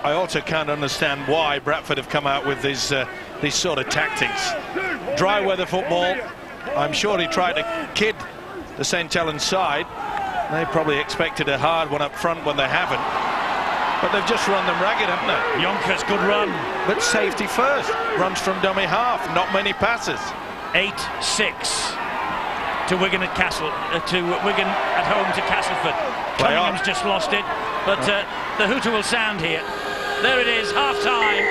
S2: I also can't understand why Bradford have come out with these sort of tactics. Dry weather football. I'm sure he tried to kid the St. Helens side. They probably expected a hard one up front when they haven't. But they've just run them ragged, haven't they?
S1: Yonkers, good run.
S2: But safety first. Runs from dummy half, not many passes.
S1: 8-6 to Wigan at Wigan at home to Castleford. Cunningham's just lost it, but the hooter will sound here. There it is, half-time.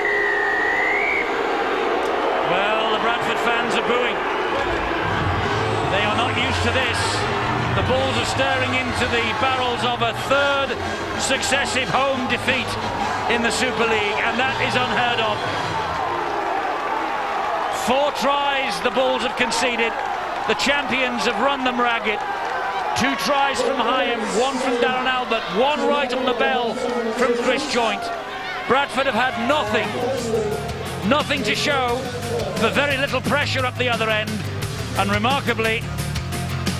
S1: Well, the Bradford fans are booing. They are not used to this. The Bulls are staring into the barrels of a third successive home defeat in the Super League, and that is unheard of. 4 tries the Bulls have conceded. The champions have run them ragged. 2 tries from Hyam, 1 from Darren Albert, 1 right on the bell from Chris Joint. Bradford have had nothing to show for very little pressure up the other end, and remarkably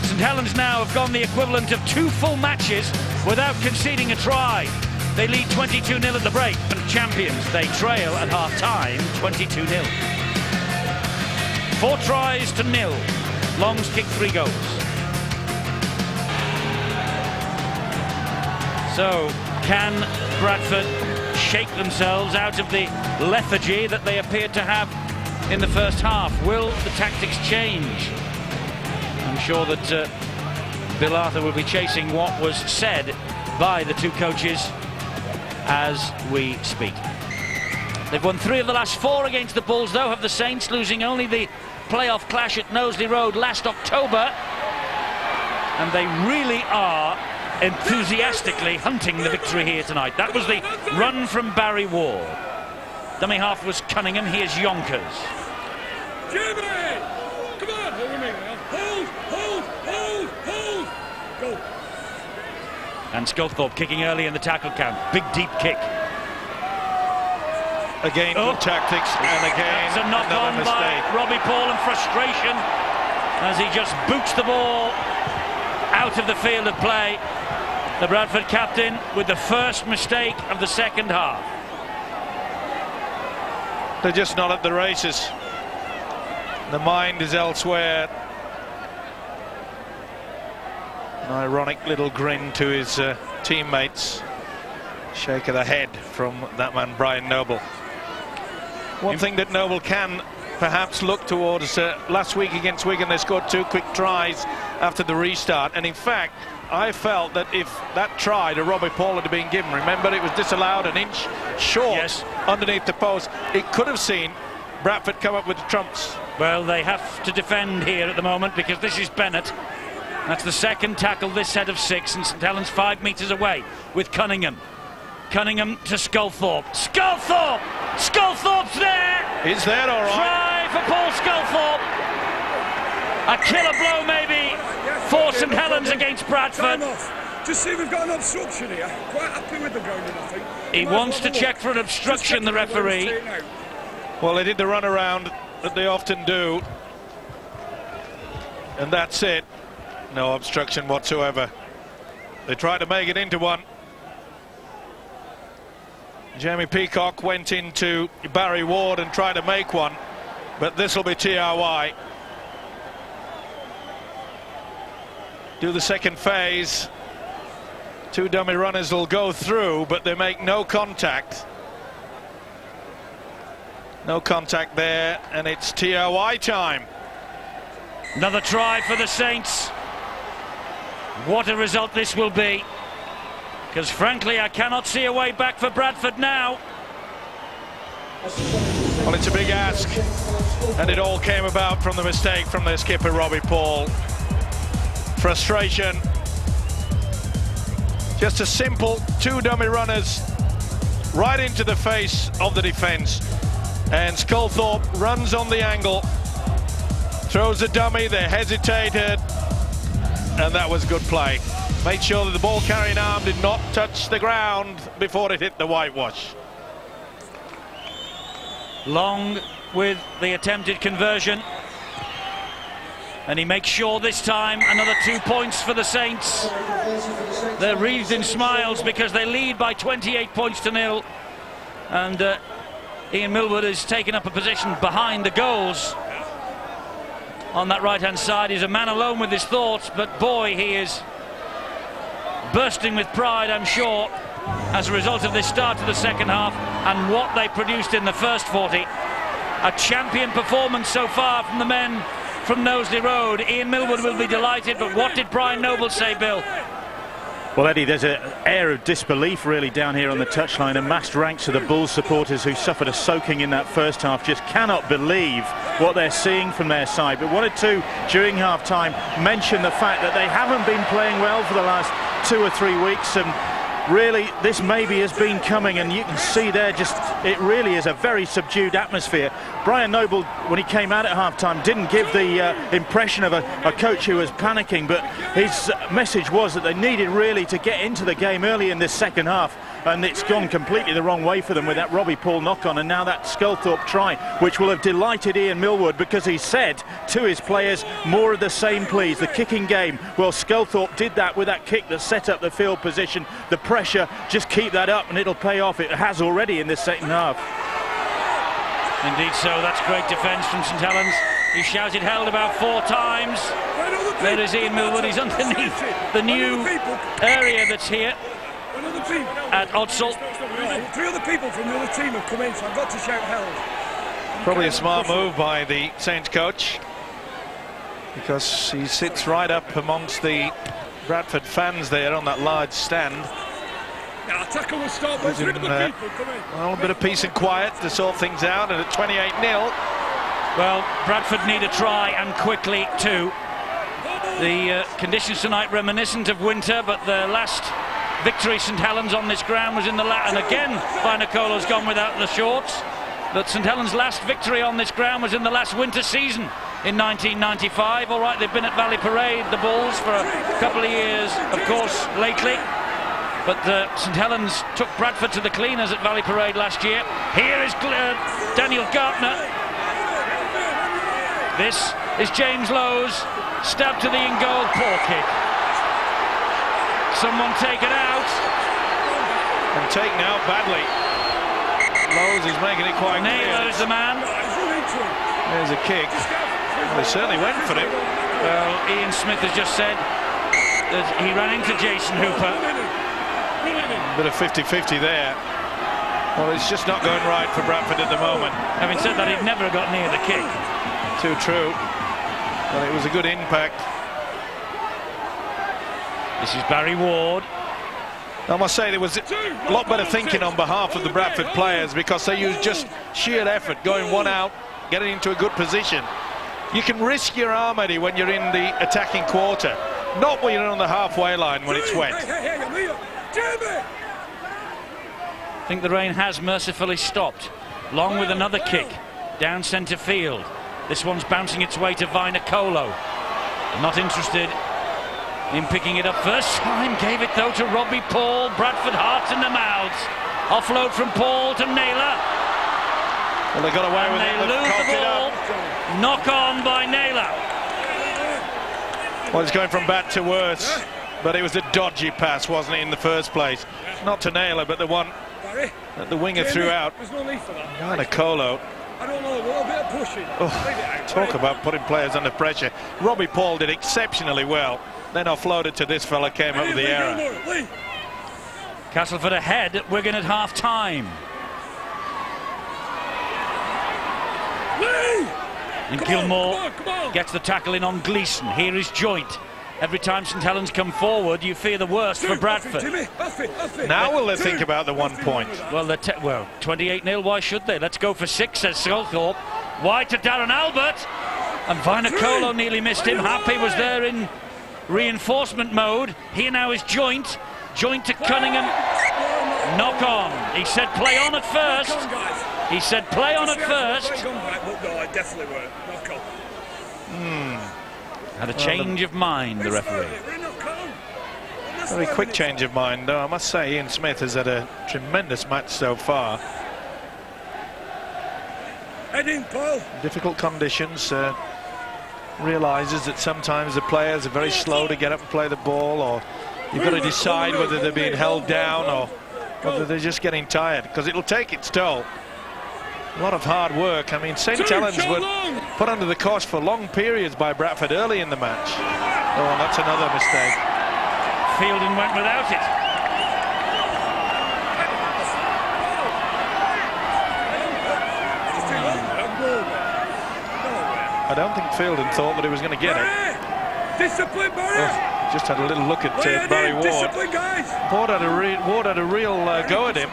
S1: St Helens now have gone the equivalent of 2 full matches without conceding a try. They lead 22-0 at the break, and champions, they trail at half-time 22-0. 4 tries to 0. Long's kicked 3 goals. So, can Bradford shake themselves out of the lethargy that they appeared to have in the first half? Will the tactics change? I'm sure that Bill Arthur will be chasing what was said by the 2 coaches as we speak. They've won 3 of the last 4 against the Bulls, though, have the Saints, losing only the playoff clash at Knowsley Road last October. And they really are enthusiastically hunting the victory here tonight. That was the run from Barry Ward. Dummy half was Cunningham, here's Yonkers.
S3: Jimmy! Come on! Hold me now. Hold! Go!
S1: And Sculthorpe kicking early in the tackle count. Big deep kick.
S2: Again, good tactics, and again,
S1: it's a knock-on by Robbie Paul, and frustration as he just boots the ball out of the field of play. The Bradford captain with the first mistake of the second half.
S2: They're just not at the races. The mind is elsewhere. An ironic little grin to his teammates. Shake of the head from that man, Brian Noble. One thing that Noble can perhaps look towards, last week against Wigan they scored 2 quick tries after the restart, and in fact I felt that if that try to Robbie Paul had been given, remember it was disallowed an inch short underneath the post, it could have seen Bradford come up with the trumps.
S1: Well, they have to defend here at the moment because this is Bennett. That's the second tackle this set of 6, and St Helens 5 metres away with Cunningham. Cunningham to Sculthorpe. Sculthorpe's there!
S2: It's there, all right.
S1: Try for Paul Sculthorpe. A killer blow, maybe, for St Helens against Bradford.
S3: Just see, we've got an obstruction here. Quite happy with the grounding, I think.
S1: He wants to check for an obstruction, the referee.
S2: Well, they did the run around that they often do, and that's it. No obstruction whatsoever. They tried to make it into one. Jamie Peacock went into Barry Ward and tried to make one, but this will be TRY. Do the second phase. 2 dummy runners will go through, but they make no contact. No contact there, and it's TRY time.
S1: Another try for the Saints. What a result this will be. Because frankly, I cannot see a way back for Bradford now.
S2: Well, it's a big ask, and it all came about from the mistake from their skipper, Robbie Paul. Frustration. Just a simple 2 dummy runners right into the face of the defence. And Sculthorpe runs on the angle, throws a dummy, they hesitated, and that was good play. Made sure that the ball carrying arm did not touch the ground before it hit the whitewash.
S1: Long with the attempted conversion. And he makes sure this time another 2 points for the Saints. They're wreathed in smiles because they lead by 28 points to nil. And Ian Millwood has taken up a position behind the goals. On that right-hand side, he's a man alone with his thoughts, but boy, he is bursting with pride, I'm sure, as a result of this start to the second half and what they produced in the first 40. A champion performance so far from the men from Knowsley Road. Ian Millwood will be delighted, but what did Brian Noble say, Bill?
S5: Well, Eddie, there's an air of disbelief really down here on the touchline. Amassed ranks of the Bulls supporters who suffered a soaking in that first half just cannot believe what they're seeing from their side. But wanted to, during half-time, mention the fact that they haven't been playing well for the last 2 or 3 weeks, and really this maybe has been coming, and you can see there just it really is a very subdued atmosphere. Brian Noble, when he came out at half-time, didn't give the impression of a coach who was panicking, but his message was that they needed really to get into the game early in this second half, and it's gone completely the wrong way for them with that Robbie Paul knock-on and now that Sculthorpe try, which will have delighted Ian Millwood, because he said to his players, more of the same please, the kicking game. Well, Sculthorpe did that with that kick that set up the field position, the pressure, just keep that up and it'll pay off. It has already in this second half.
S1: Indeed so, that's great defence from St Helens. He shouted held about 4 times. There is Ian Millwood, he's underneath the new area that's here at Odsall.
S3: 3 other people from the other team have come in, so I've got to shout held.
S2: Probably a smart move by the Saints coach, because he sits right up amongst the Bradford fans there on that large stand.
S3: Now, tackle will start, but 3 other people come in.
S2: Well, a bit of peace and quiet to sort things out, and at 28-0.
S1: Well, Bradford need a try, and quickly too. The conditions tonight reminiscent of winter, but the last victory St Helens on this ground was in the and again Vinacolo's gone without the shorts. But St Helens' last victory on this ground was in the last winter season in 1995. All right, they've been at Valley Parade, the Bulls, for a couple of years, of course, lately. But St Helens took Bradford to the cleaners at Valley Parade last year. Here is Daniel Gartner. This is James Lowe's stab to the in-goal, poor kick. Someone take it out.
S2: And taken out badly. Lowe's is making it quite clear.
S1: Naylor is the man.
S2: There's a kick. Well, they certainly went for him.
S1: Well, Ian Smith has just said that he ran into Jason Hooper.
S2: A bit of 50-50 there. Well, it's just not going right for Bradford at the moment.
S1: Having said that, he'd never got near the kick.
S2: Too true. Well, it was a good impact.
S1: This is Barry Ward.
S2: I must say there was a lot better thinking on behalf of the Bradford players, because they used just sheer effort, going one out, getting into a good position. You can risk your arm, Eddie, when you're in the attacking quarter, not when you're on the halfway line when it's wet.
S1: I think the rain has mercifully stopped. Long with another kick down centre field. This one's bouncing its way to Vinacolo. Not interested in picking it up first time. Gave it though to Robbie Paul. Bradford hearts in their mouths. Offload from Paul to Naylor.
S2: Well, they got away with it.
S1: They lose the ball. Knock on by Naylor.
S2: Well, it's going from bad to worse, but it was a dodgy pass, wasn't it, in the first place? Not to Naylor, but the one that the winger threw out.
S3: There's no need for that.
S2: Vinacolo.
S3: I don't know, a little bit of pushing.
S2: Oh, talk about putting players under pressure. Robbie Paul did exceptionally well. Then offloaded to this fella, came up with the error.
S1: Castleford ahead at Wigan at half-time. And Gilmore gets the tackle in on Gleeson. Here is Joint. Every time St Helens come forward, you fear the worst for Bradford.
S2: Now will they think about the 1 point?
S1: Well, 28-0, why should they? Let's go for 6, says Sculthorpe. Wide to Darren Albert. And Vinacolo nearly missed him. Happy was there in reinforcement mode. Here now is Joint. Joint to Cunningham. Knock on. He said play on at first. He said play on at first. Had a change of mind, the referee.
S2: Very quick change of mind, though. I must say Ian Smith has had a tremendous match so far. Difficult conditions. Realises that sometimes the players are very slow to get up and play the ball, or You've got to decide whether they're being held down or whether they're just getting tired, because it'll take its toll. A lot of hard work. I mean, St. Helens were put under the cosh for long periods by Bradford early in the match. Oh, and that's another mistake.
S1: Fielding went without it.
S2: I don't think Fielding thought that he was going to get it.
S3: Discipline, Barry!
S2: Just had a little look at Barry Ward.
S3: Discipline, guys!
S2: Ward had a real go at him.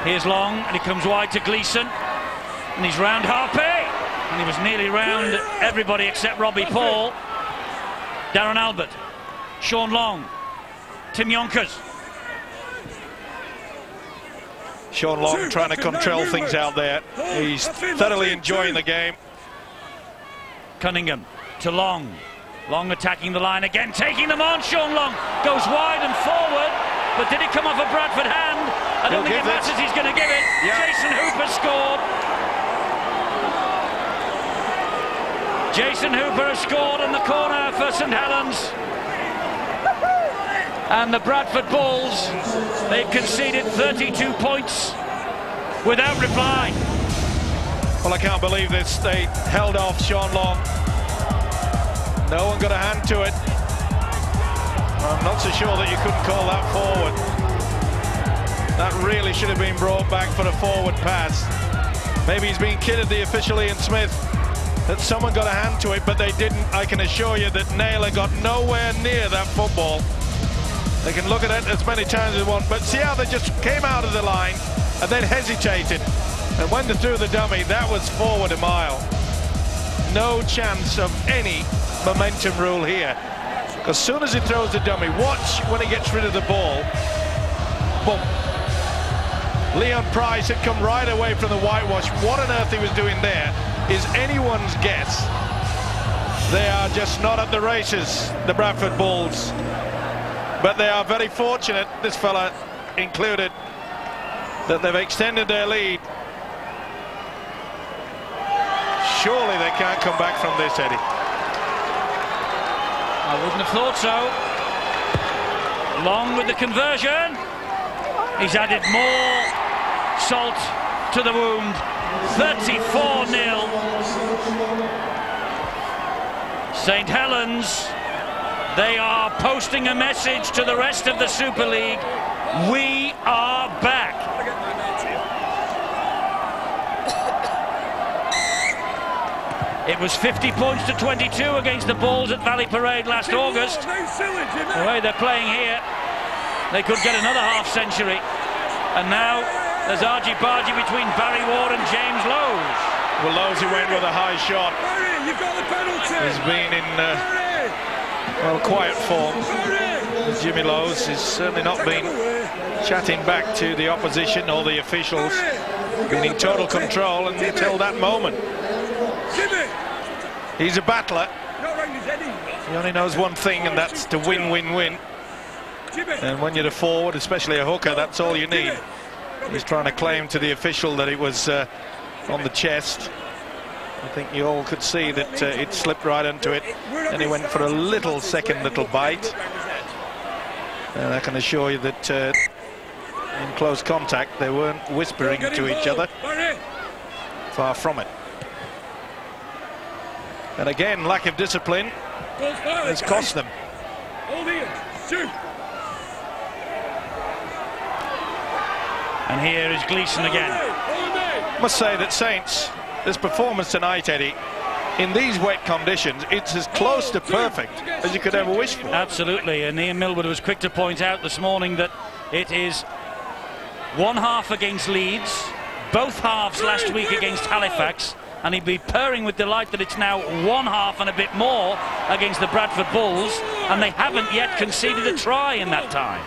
S1: Here's Long, and he comes wide to Gleeson, and he's round Harpy, and he was nearly round everybody except Robbie Paul. Darren Albert, Sean Long, Tim Yonkers.
S2: Sean Long trying to control things out there. He's thoroughly enjoying the game.
S1: Cunningham to Long. Long attacking the line again, taking them on. Sean Long goes wide and forward, but did it come off a Bradford hand? I don't think it matters, he's going to give it. Yeah. Jason Hooper scored. Jason Hooper has scored on the corner for St. Helens. And the Bradford Bulls, they've conceded 32 points without reply.
S2: Well, I can't believe this. They held off Sean Long. No one got a hand to it. I'm not so sure that you couldn't call that forward. That really should have been brought back for a forward pass. Maybe he's being kidded, the official Ian Smith, that someone got a hand to it, but they didn't. I can assure you that Naylor got nowhere near that football. They can look at it as many times as they want, but see how they just came out of the line and then hesitated. And when they threw the dummy, that was forward a mile. No chance of any momentum rule here. As soon as he throws the dummy, watch when he gets rid of the ball. Boom. Leon Price had come right away from the whitewash. What on earth he was doing there is anyone's guess. They are just not at the races, the Bradford Bulls. But they are very fortunate, this fella included, that they've extended their lead. Surely they can't come back from this, Eddie.
S1: I wouldn't have thought so. Long with the conversion. He's added more salt to the wound. 34-0. St. Helens, they are posting a message to the rest of the Super League. We are back. It was 50 points to 22 against the Bulls at Valley Parade last August. The way they're playing here, they could get another half century. And now there's argy-bargy between Barry Ward and James Lowes.
S2: Well, Lowes, who went with a high shot, has been in well, quiet form. Jimmy Lowes has certainly not been chatting back to the opposition or the officials. Been in total control until that moment. He's a battler. He only knows one thing, and that's to win, win, win. And when you're a forward, especially a hooker, that's all you need. He's trying to claim to the official that it was on the chest. I think you all could see that it slipped right into it, and he went for a little bite. And I can assure you that in close contact they weren't whispering to each other. Far from it. And again, lack of discipline has cost them.
S1: And here is Gleeson again.
S2: Must say that Saints, this performance tonight, Eddie, in these wet conditions, it's as close to perfect as you could ever wish for.
S1: Absolutely, and Ian Millwood was quick to point out this morning that it is one half against Leeds, both halves last week against Halifax, and he'd be purring with delight that it's now one half and a bit more against the Bradford Bulls, and they haven't yet conceded a try in that time.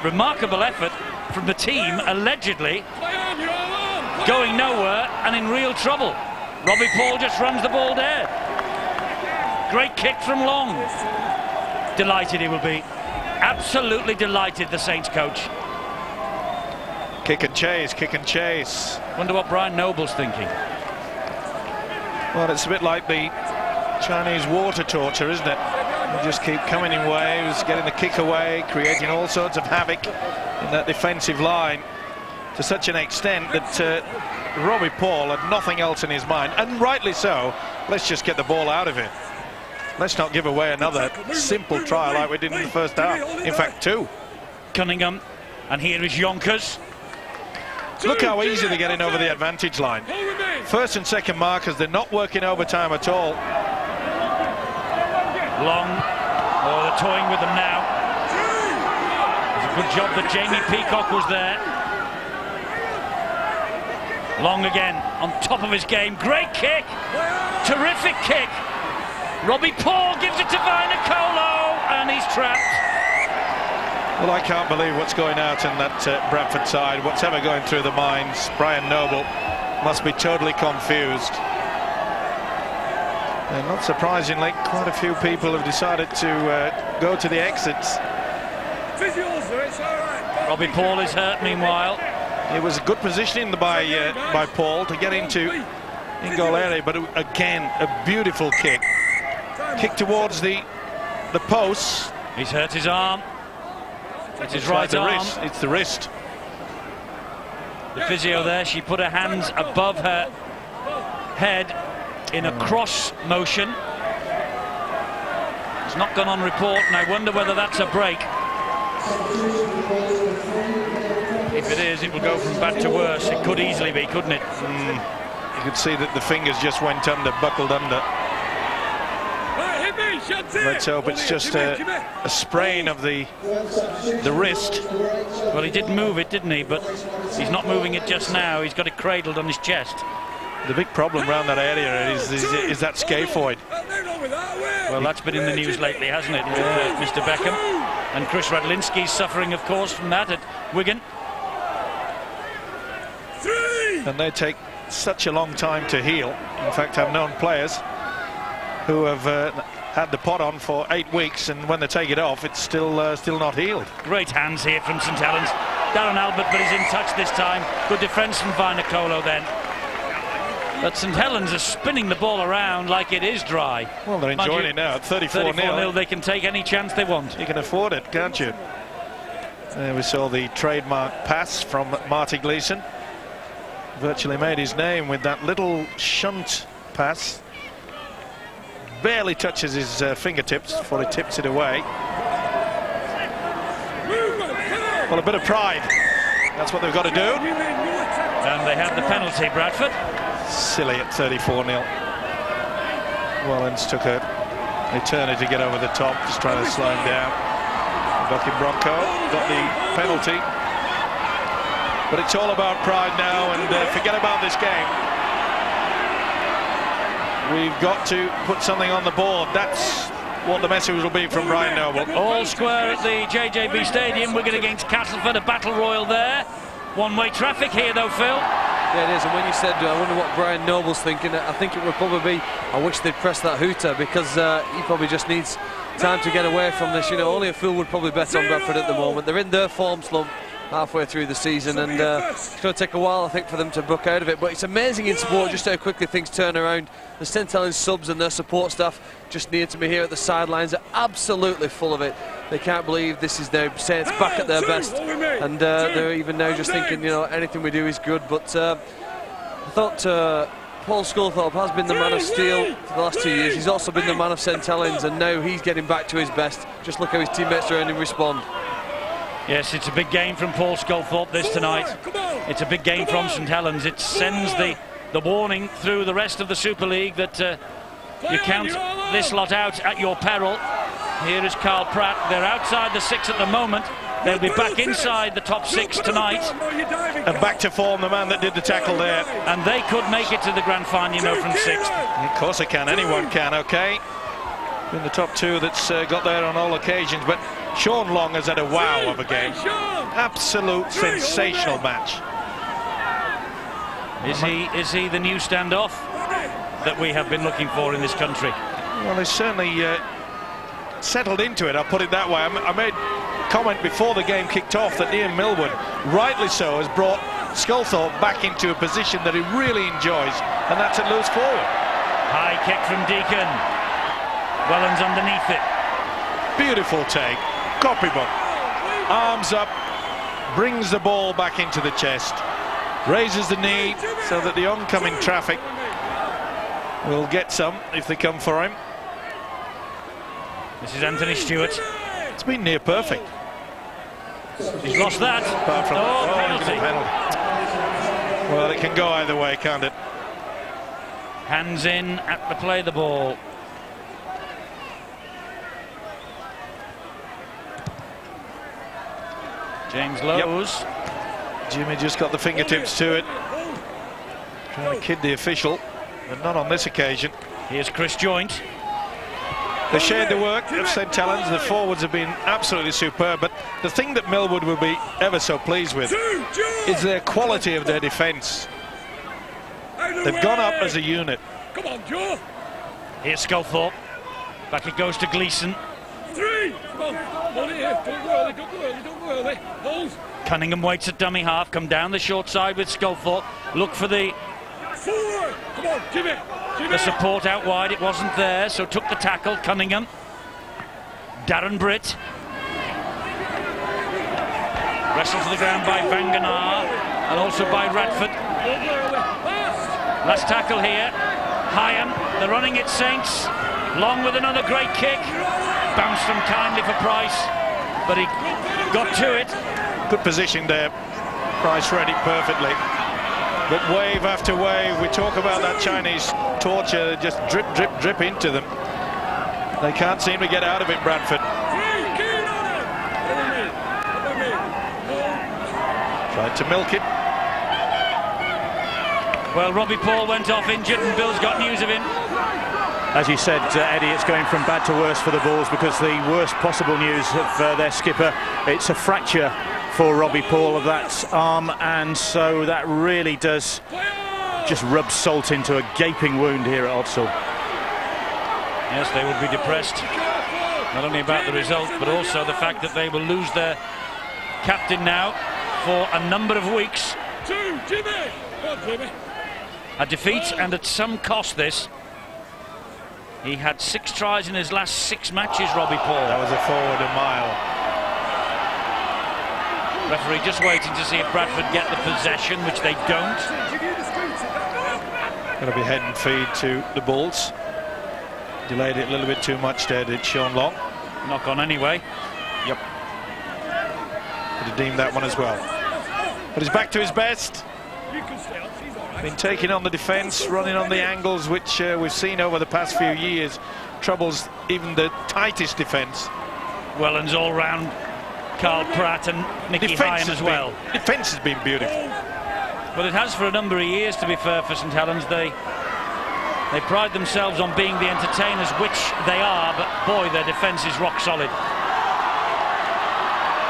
S1: Remarkable effort from the team, allegedly going nowhere and in real trouble. Robbie Paul just runs the ball dead. Great kick from Long. Delighted he will be. Absolutely delighted, the Saints coach.
S2: Kick and chase, kick and chase.
S1: Wonder what Brian Noble's thinking.
S2: Well, it's a bit like the Chinese water torture, isn't it? They just keep coming in waves, getting the kick away, creating all sorts of havoc in that defensive line to such an extent that Robbie Paul had nothing else in his mind, and rightly so. Let's just get the ball out of it. Let's not give away another simple try like we did in the first half. In fact, two.
S1: Cunningham, and here is Yonkers.
S2: Look how easy they're getting over the advantage line. First and second markers, they're not working overtime at all.
S1: Long, oh, they're toying with them now. It's a good job that Jamie Peacock was there. Long again, on top of his game. Great kick, terrific kick. Robbie Paul gives it to Vainicolo, and he's trapped.
S2: Well, I can't believe what's going out in that Bradford side. What's ever going through the minds. Brian Noble must be totally confused. And not surprisingly, quite a few people have decided to go to the exits.
S1: Robbie Paul is hurt meanwhile.
S2: It was good positioning by Paul to get into in-goal area, but again, a beautiful kick. Kick towards the posts.
S1: He's hurt his arm. It's his right arm.
S2: It's the wrist.
S1: The physio there, she put her hands above her head in a cross motion. It's not gone on report, and I wonder whether that's a break. If it is, it will go from bad to worse. It could easily be, couldn't it?
S2: You could see that the fingers just went under, buckled under. Let's hope it's just a sprain of the wrist.
S1: Well, he did move it, didn't he? But he's not moving it just now. He's got it cradled on his chest.
S2: The big problem around that area is that scaphoid.
S1: Well, that's been in the news lately, hasn't it, with Mr. Beckham? And Chris Radlinski's suffering, of course, from that at Wigan.
S2: And they take such a long time to heal. In fact, I've known players who have had the pot on for 8 weeks, and when they take it off, it's still not healed.
S1: Great hands here from St Helens. Darren Albert, but he's in touch this time. Good defence from Vainicolo then. But St Helens are spinning the ball around like it is dry.
S2: Well, they're enjoying it now at 34-0.
S1: They can take any chance they want.
S2: You can afford it, can't you? There we saw the trademark pass from Marty Gleeson. Virtually made his name with that little shunt pass. Barely touches his fingertips before he tips it away. Well, a bit of pride. That's what they've got to do.
S1: And they have the penalty, Bradford.
S2: Silly at 34-0. Wellens took an eternity to get over the top, just trying to slow him down. Bucking Bronco got the penalty. But it's all about pride now, and forget about this game. We've got to put something on the board. That's what the message will be from Brian Noble.
S1: All square at the JJB Stadium. Wigan against Castleford, a battle royal there. One-way traffic here, though, Phil.
S4: Yeah, it is. And when you said, I wonder what Brian Noble's thinking, I think it would probably be, I wish they'd press that hooter, because he probably just needs time to get away from this. You know, only a fool would probably bet on Bradford at the moment. They're in their form slump halfway through the season, and it's going to take a while, I think, for them to buck out of it. But it's amazing in sport just how quickly things turn around. The St Helens subs and their support staff just near to me here at the sidelines are absolutely full of it. They can't believe this is now Saints back at their best, and they're even now just thinking, you know, anything we do is good. But I thought Paul Sculthorpe has been the man of steel for the last 2 years. He's also been the man of St Helens, and now he's getting back to his best. Just look how his teammates are only respond.
S1: Yes, it's a big game from Paul Sculthorpe this tonight. It's a big game from St Helens. It sends the warning through the rest of the Super League that you count this lot out at your peril. Here is Carl Pratt. They're outside the 6 at the moment. They'll be back inside the top 6 tonight.
S2: And back to form, the man that did the tackle there.
S1: And they could make it to the grand final, you know, from 6th.
S2: Of course they can. Anyone can, okay? In the top 2 that's got there on all occasions. But Sean Long has had a wow of a game. Absolute sensational match.
S1: Is he the new standoff that we have been looking for in this country?
S2: Well, he's certainly settled into it, I'll put it that way. I made comment before the game kicked off that Ian Millwood, rightly so, has brought Sculthorpe back into a position that he really enjoys, and that's at loose forward.
S1: High kick from Deacon. Wellens underneath it.
S2: Beautiful take. Copybook. Arms up. Brings the ball back into the chest. Raises the knee so that the oncoming traffic will get some if they come for him.
S1: This is Anthony Stewart.
S2: It's been near perfect.
S1: He's lost that.
S2: Apart from
S1: penalty.
S2: Well, it can go either way, can't it?
S1: Hands in at the play the ball. James Lowe's.
S2: Yep. Jimmy just got the fingertips to it. Trying to kid the official, but not on this occasion.
S1: Here's Chris Joint.
S2: They shared the work of St Helens. The forwards have been absolutely superb, but the thing that Millwood will be ever so pleased with is their quality of their defence. They've gone up as a unit.
S3: Come on, Joe.
S1: Here's Sculthorpe. Back it goes to Gleeson.
S3: 3. Come on. On it here. Don't go early, don't go early, don't go early. Hold.
S1: Cunningham waits at dummy half. Come down the short side with Sculthorpe. Look for the
S3: 4. Come on, Jimmy.
S1: the support out wide. It wasn't there, so took the tackle. Cunningham. Darren Britt. Wrestled to the ground by Vanganar and also by Bradford. Last tackle here. Hyam, they're running it, Saints. Long with another great kick. Bounced them kindly for Price, but he got to it.
S2: Good position there. Price read it perfectly. But wave after wave, we talk about that Chinese torture, just drip, drip, drip into them. They can't seem to get out of it, Bradford. Tried to milk it.
S1: Well, Robbie Paul went off injured and Bill's got news of him.
S5: As you said, Eddie, it's going from bad to worse for the Bulls, because the worst possible news of their skipper, it's a fracture for Robbie Paul of that arm, and so that really does just rub salt into a gaping wound here at Odsal.
S1: Yes, they would be depressed, not only about the result, but also the fact that they will lose their captain now for a number of weeks.
S3: 2, Jimmy! Come on, Jimmy.
S1: A defeat, and at some cost this. He had 6 tries in his last 6 matches, Robbie Paul.
S2: That was a forward a mile.
S1: Referee just waiting to see if Bradford get the possession, which they don't.
S2: Going to be head and feed to the Bulls. Delayed it a little bit too much there, did Sean Long.
S1: Knock on anyway.
S2: Yep. Could have deemed that one as well. But he's back to his best.
S3: You can stay on, she's all right.
S2: Been taking on the defence, running on the angles, which we've seen over the past few years. Troubles even the tightest defence.
S1: Wellens all round. Carl Pratt and Nicky Hyam as well.
S2: Defence has been beautiful.
S1: Well, it has for a number of years, to be fair, for St Helens. They pride themselves on being the entertainers, which they are, but boy, their defence is rock solid.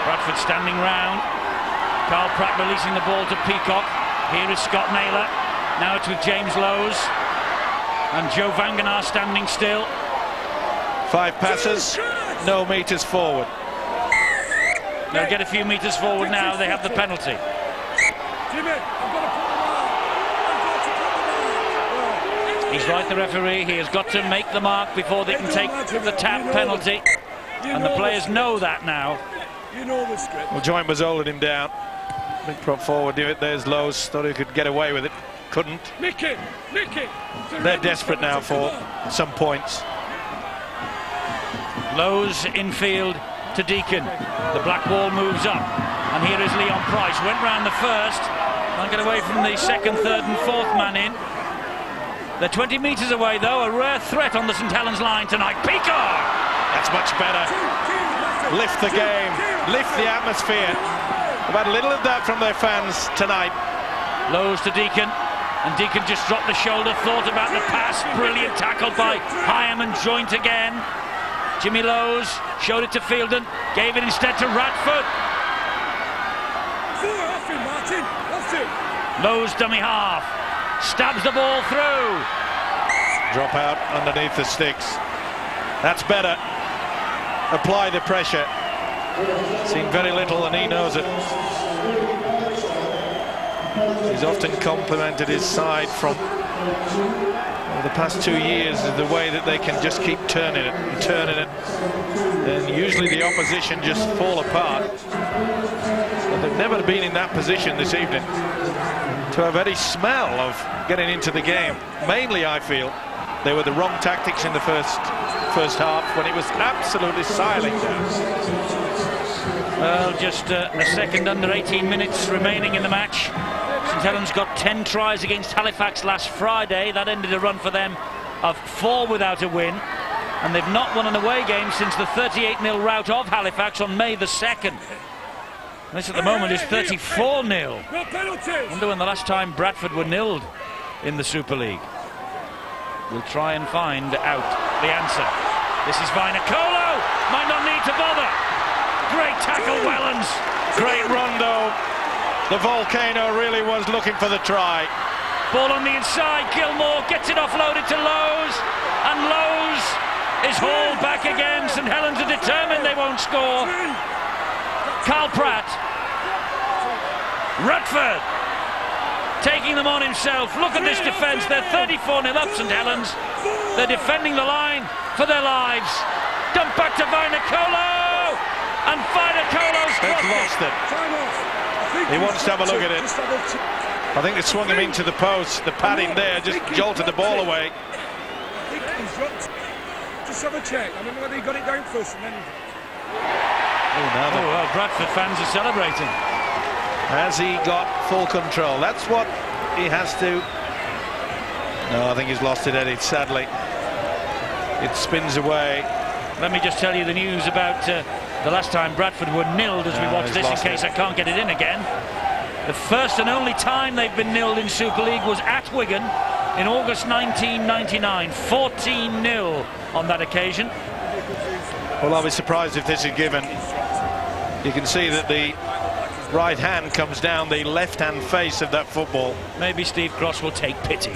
S1: Bradford standing round. Carl Pratt releasing the ball to Peacock. Here is Scott Naylor. Now it's with James Lowe's. And Joe Vanganar standing still.
S2: 5 passes, no metres forward.
S1: They'll get a few metres forward now. They have the penalty.
S3: Jimmy, I've got to put the mark.
S1: He's right, the referee. He has got to make the mark before they can take the tap penalty. And the players know that now.
S3: You know the script.
S2: Well, Joint was holding him down. Big prop forward, do it. There's Lowe's. Thought he could get away with it. Couldn't.
S3: Mickey.
S2: They're desperate now for some points.
S1: Lowe's infield to Deacon. The black ball moves up. And here is Leon Price. Went round the first. Can't get away from the second, third and fourth man in. They're 20 metres away, though. A rare threat on the St Helens line tonight. Peacock!
S2: That's much better. Lift the game. Lift the atmosphere. We've had a little of that from their fans tonight.
S1: Lowe's to Deacon. And Deacon just dropped the shoulder. Thought about the pass. Brilliant tackle by Hyam and Joint again. Jimmy Lowe's showed it to Fielden. Gave it instead to Radford.
S3: 4 off him, Martin. That's it.
S1: Lowe's dummy half. Stabs the ball through.
S2: Drop out underneath the sticks. That's better. Apply the pressure. Seen very little and he knows it. He's often complimented his side from over the past 2 years is the way that they can just keep turning it and turning it, and usually the opposition just fall apart. But they've never been in that position this evening to have any smell of getting into the game. Mainly, I feel, they were the wrong tactics in the first half when it was absolutely silent down.
S1: Well, just a second under 18 minutes remaining in the match. St Helens got 10 tries against Halifax last Friday. That ended a run for them of 4 without a win. And they've not won an away game since the 38-0 rout of Halifax on May the 2nd. This at the moment is 34-0. I wonder when the last time Bradford were nilled in the Super League. We'll try and find out the answer. This is Vainicolo. Might not need to bother. Great tackle, Wellens.
S2: Great run, though. The Volcano really was looking for the try.
S1: Ball on the inside. Gilmore gets it offloaded to Lowe's. And Lowe's is hauled back again. St Helens are determined they won't score. Carl Pratt. Rutford taking them on himself. Look at this defence. They're 34-0 up, St Helens. They're defending the line for their lives. Dump back to Vainicolo. And Vainicolo's
S2: lost it. He wants to have a look at it. I think they swung him into the post. The padding there just jolted the ball away.
S3: Just have a check. I don't know whether he got it down first and then...
S2: Oh,
S1: well, Bradford fans are celebrating.
S2: Has he got full control? That's what he has to... No, I think he's lost it, Eddie, sadly. It spins away.
S1: Let me just tell you the news about the last time Bradford were nilled as we watch this, in case I can't get it in again. The first and only time they've been nilled in Super League was at Wigan in August 1999. 14-0 on that occasion.
S2: Well, I'll be surprised if this is given. You can see that the right hand comes down the left-hand face of that football.
S1: Maybe Steve Cross will take pity.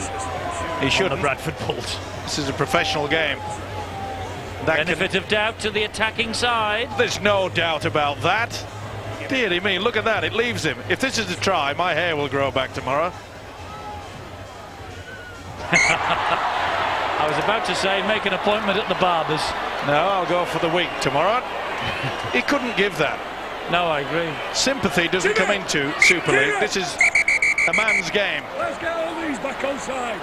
S2: He should.
S1: The Bradford Bulls.
S2: This is a professional game.
S1: Benefit of doubt to the attacking side.
S2: There's no doubt about that. Dearly me, look at that. It leaves him. If this is a try, my hair will grow back tomorrow.
S1: I was about to say make an appointment at the barber's.
S2: No, I'll go for the wig tomorrow. He couldn't give that.
S1: No, I agree.
S2: Sympathy doesn't come into Super League. This is a man's game.
S3: Let's get all these back on side.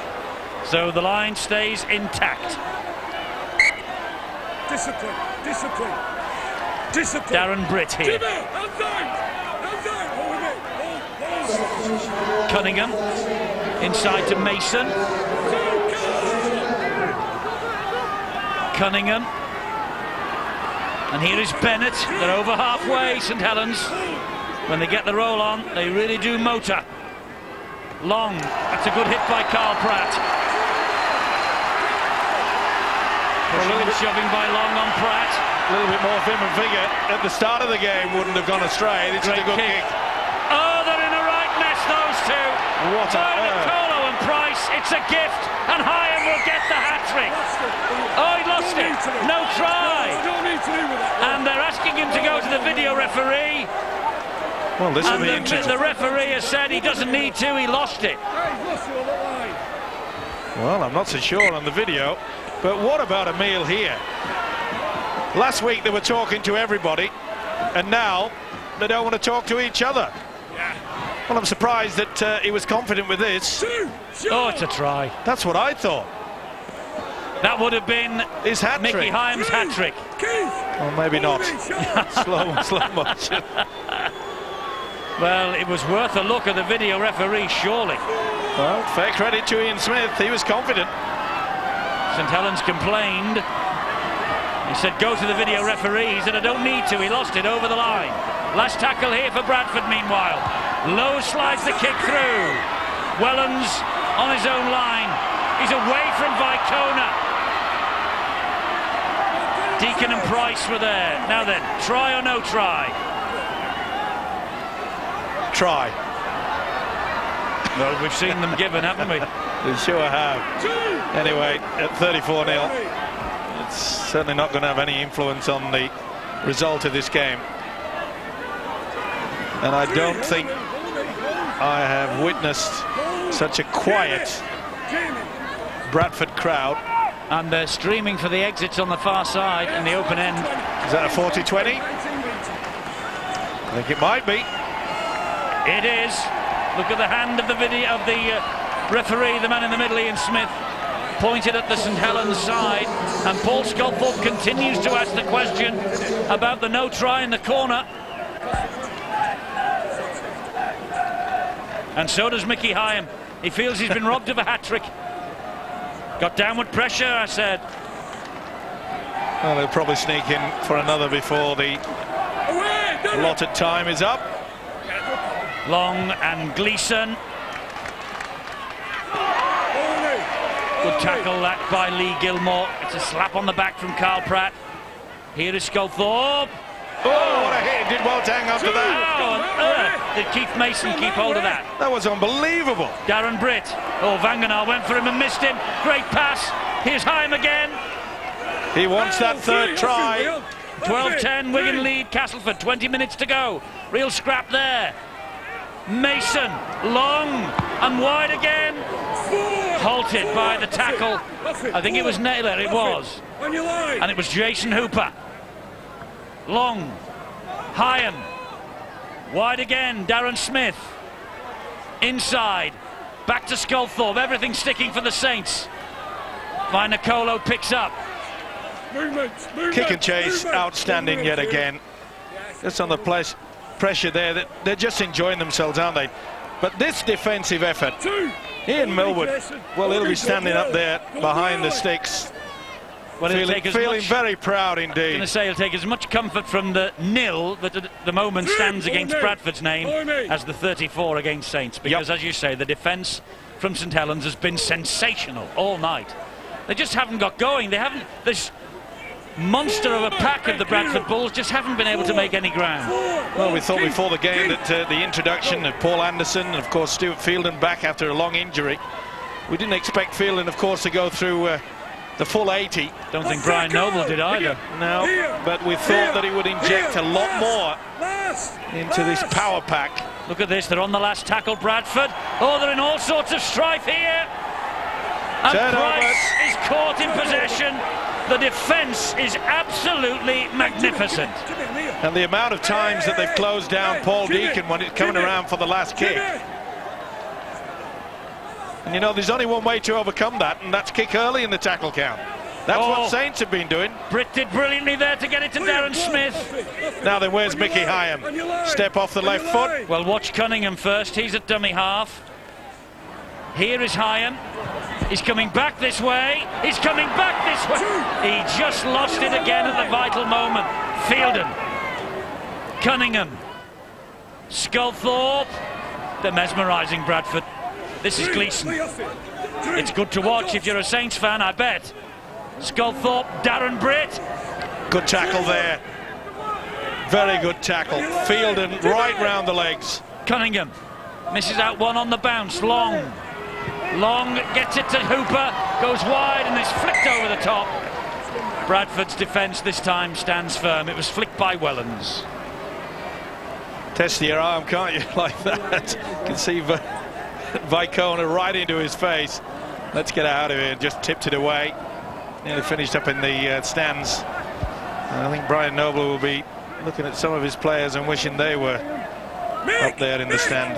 S1: So the line stays intact.
S3: Discipline, discipline, discipline.
S1: Darren Britt here. Cunningham inside to Mason. Cunningham. And here is Bennett. They're over halfway, St Helens. When they get the roll on, they really do motor. Long. That's a good hit by Carl Pratt. Pushing and shoving by Long on Pratt.
S2: A little bit more vim and vigour at the start of the game wouldn't have gone astray. This is a good kick.
S1: Oh, they're in a right mess, those two.
S2: What on earth?
S1: Colo and Price, it's a gift, and Hyam will get the hat-trick. Oh, he lost it. No try. And they're asking him to go to the video referee.
S2: Well, this will be interesting.
S1: The referee has said he doesn't need to, he lost it.
S2: Well, I'm not so sure on the video, but what about Emile here? Last week they were talking to everybody, and now they don't want to talk to each other. Well, I'm surprised that he was confident with this.
S1: Oh, it's a try.
S2: That's what I thought.
S1: That would have been
S2: his hat-trick.
S1: Mickey Hyam's hat-trick.
S2: Well, maybe not. slow motion.
S1: Well, it was worth a look at the video referee, surely.
S2: Well, fair credit to Ian Smith. He was confident.
S1: St Helens complained. He said, go to the video referee. He said, I don't need to. He lost it over the line. Last tackle here for Bradford, meanwhile. Lowe slides the kick through. Wellens on his own line. He's away from Vicona. Deacon and Price were there. Now then, try or no try?
S2: Try.
S1: Well, we've seen them given, haven't we?
S2: We sure have. Anyway, at 34-0, it's certainly not going to have any influence on the result of this game. And I don't think I have witnessed such a quiet Bradford crowd.
S1: And they're streaming for the exits on the far side in the open end.
S2: Is that a 40-20? I think it might be.
S1: It is. Look at the hand of the video of the referee, the man in the middle, Ian Smith, pointed at the St Helens side, and Paul Sculthorpe continues to ask the question about the no try in the corner. And so does Mickey Hyam. He feels he's been robbed of a hat-trick. Got downward pressure, I said.
S2: Well, they'll probably sneak in for another before the allotted time is up.
S1: Long and Gleeson. Good tackle that by Lee Gilmore. It's a slap on the back from Carl Pratt. Here is Sculthorpe.
S2: Oh, what a hit. Did well to hang on to that.
S1: How on earth did Keith Mason keep hold of that?
S2: That was unbelievable.
S1: Darren Britt. Oh, Vangenaar went for him and missed him. Great pass. Here's Hyam again.
S2: He wants that third try.
S1: 12-10, Wigan lead, Castleford. 20 minutes to go. Real scrap there. Mason, long and wide again. Halted by the tackle. I think it was Naylor, it was. And it was Jason Hooper. Long, Hyam, wide again, Darren Smith. Inside, back to Sculthorpe, everything sticking for the Saints. Vinacolo picks up.
S2: Kick and chase, outstanding yet again. Just on the pressure there, they're just enjoying themselves, aren't they? But this defensive effort, Ian Millwood, well, he'll be standing up there behind the sticks,
S1: well,
S2: feeling very proud indeed.
S1: I'm going to say he'll take as much comfort from the nil that at the moment stands against Bradford's name as the 34 against Saints, because as you say, the defence from St Helens has been sensational all night. They just haven't got going. They haven't. This monster of a pack of the Bradford Bulls just haven't been able to make any ground.
S2: Well, we thought before the game that the introduction of Paul Anderson and of course Stuart Fielden back after a long injury, we didn't expect Fielden of course to go through the full 80.
S1: Don't think Brian Noble did either.
S2: No, but we thought that he would inject a lot more into this power pack.
S1: Look at this, they're on the last tackle, Bradford. Oh, they're in all sorts of strife here. And Price is caught in possession. The defence is absolutely magnificent.
S2: And the amount of times that they've closed down Paul Deacon when it's coming around for the last kick. And you know, there's only one way to overcome that, and that's kick early in the tackle count. That's what Saints have been doing.
S1: Britt did brilliantly there to get it to Darren Smith.
S2: Now then, where's Mickey Hyam? Step off the left foot.
S1: Well, watch Cunningham first. He's at dummy half. Here is Hyam. He's coming back this way. He's coming back this way. He just lost it again at the vital moment. Fielden. Cunningham. Sculthorpe. They're mesmerising Bradford. This is Gleeson. It's good to watch if you're a Saints fan, I bet. Sculthorpe, Darren Britt.
S2: Good tackle there. Very good tackle. Fielden right round the legs.
S1: Cunningham misses out one on the bounce. Long gets it to Hooper, goes wide and is flicked over the top. Bradford's defence this time stands firm. It was flicked by Wellens.
S2: Test your arm, can't you, like that? You can see Vicona right into his face. Let's get out of here. Just tipped it away. Nearly finished up in the stands. And I think Brian Noble will be looking at some of his players and wishing they were up there in the stand.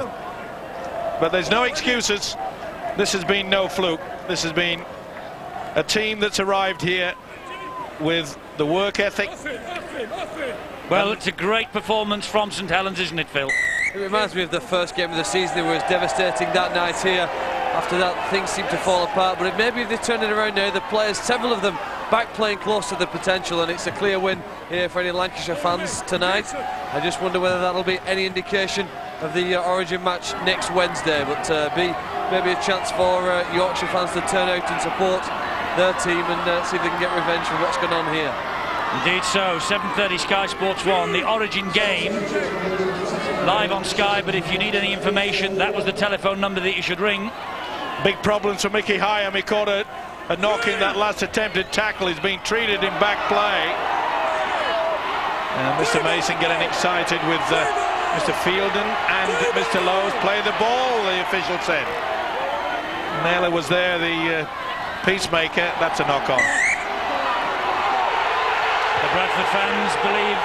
S2: But there's no excuses. This has been no fluke. This has been a team that's arrived here with the work ethic.
S1: Well, it's a great performance from St Helens, isn't it, Phil?
S4: It reminds me of the first game of the season. It was devastating that night here. After that, things seemed to fall apart. But maybe if they turn it around now, the players, several of them, back playing close to the potential, and it's a clear win here for any Lancashire fans tonight. I just wonder whether that'll be any indication of the Origin match next Wednesday, but be maybe a chance for Yorkshire fans to turn out and support their team and see if they can get revenge for what's going on here.
S1: Indeed so. 7:30 Sky Sports 1, the Origin game live on Sky, but if you need any information, that was the telephone number that you should ring.
S2: Big problems for Mickey Hyam. He caught a knock in that last attempted tackle. He's being treated in back play. And Mr. Mason getting excited with Mr. Fielden and Mr. Lowe's play the ball, the official said. Naylor was there, the Peacemaker, that's a knock-on.
S1: The Bradford fans believe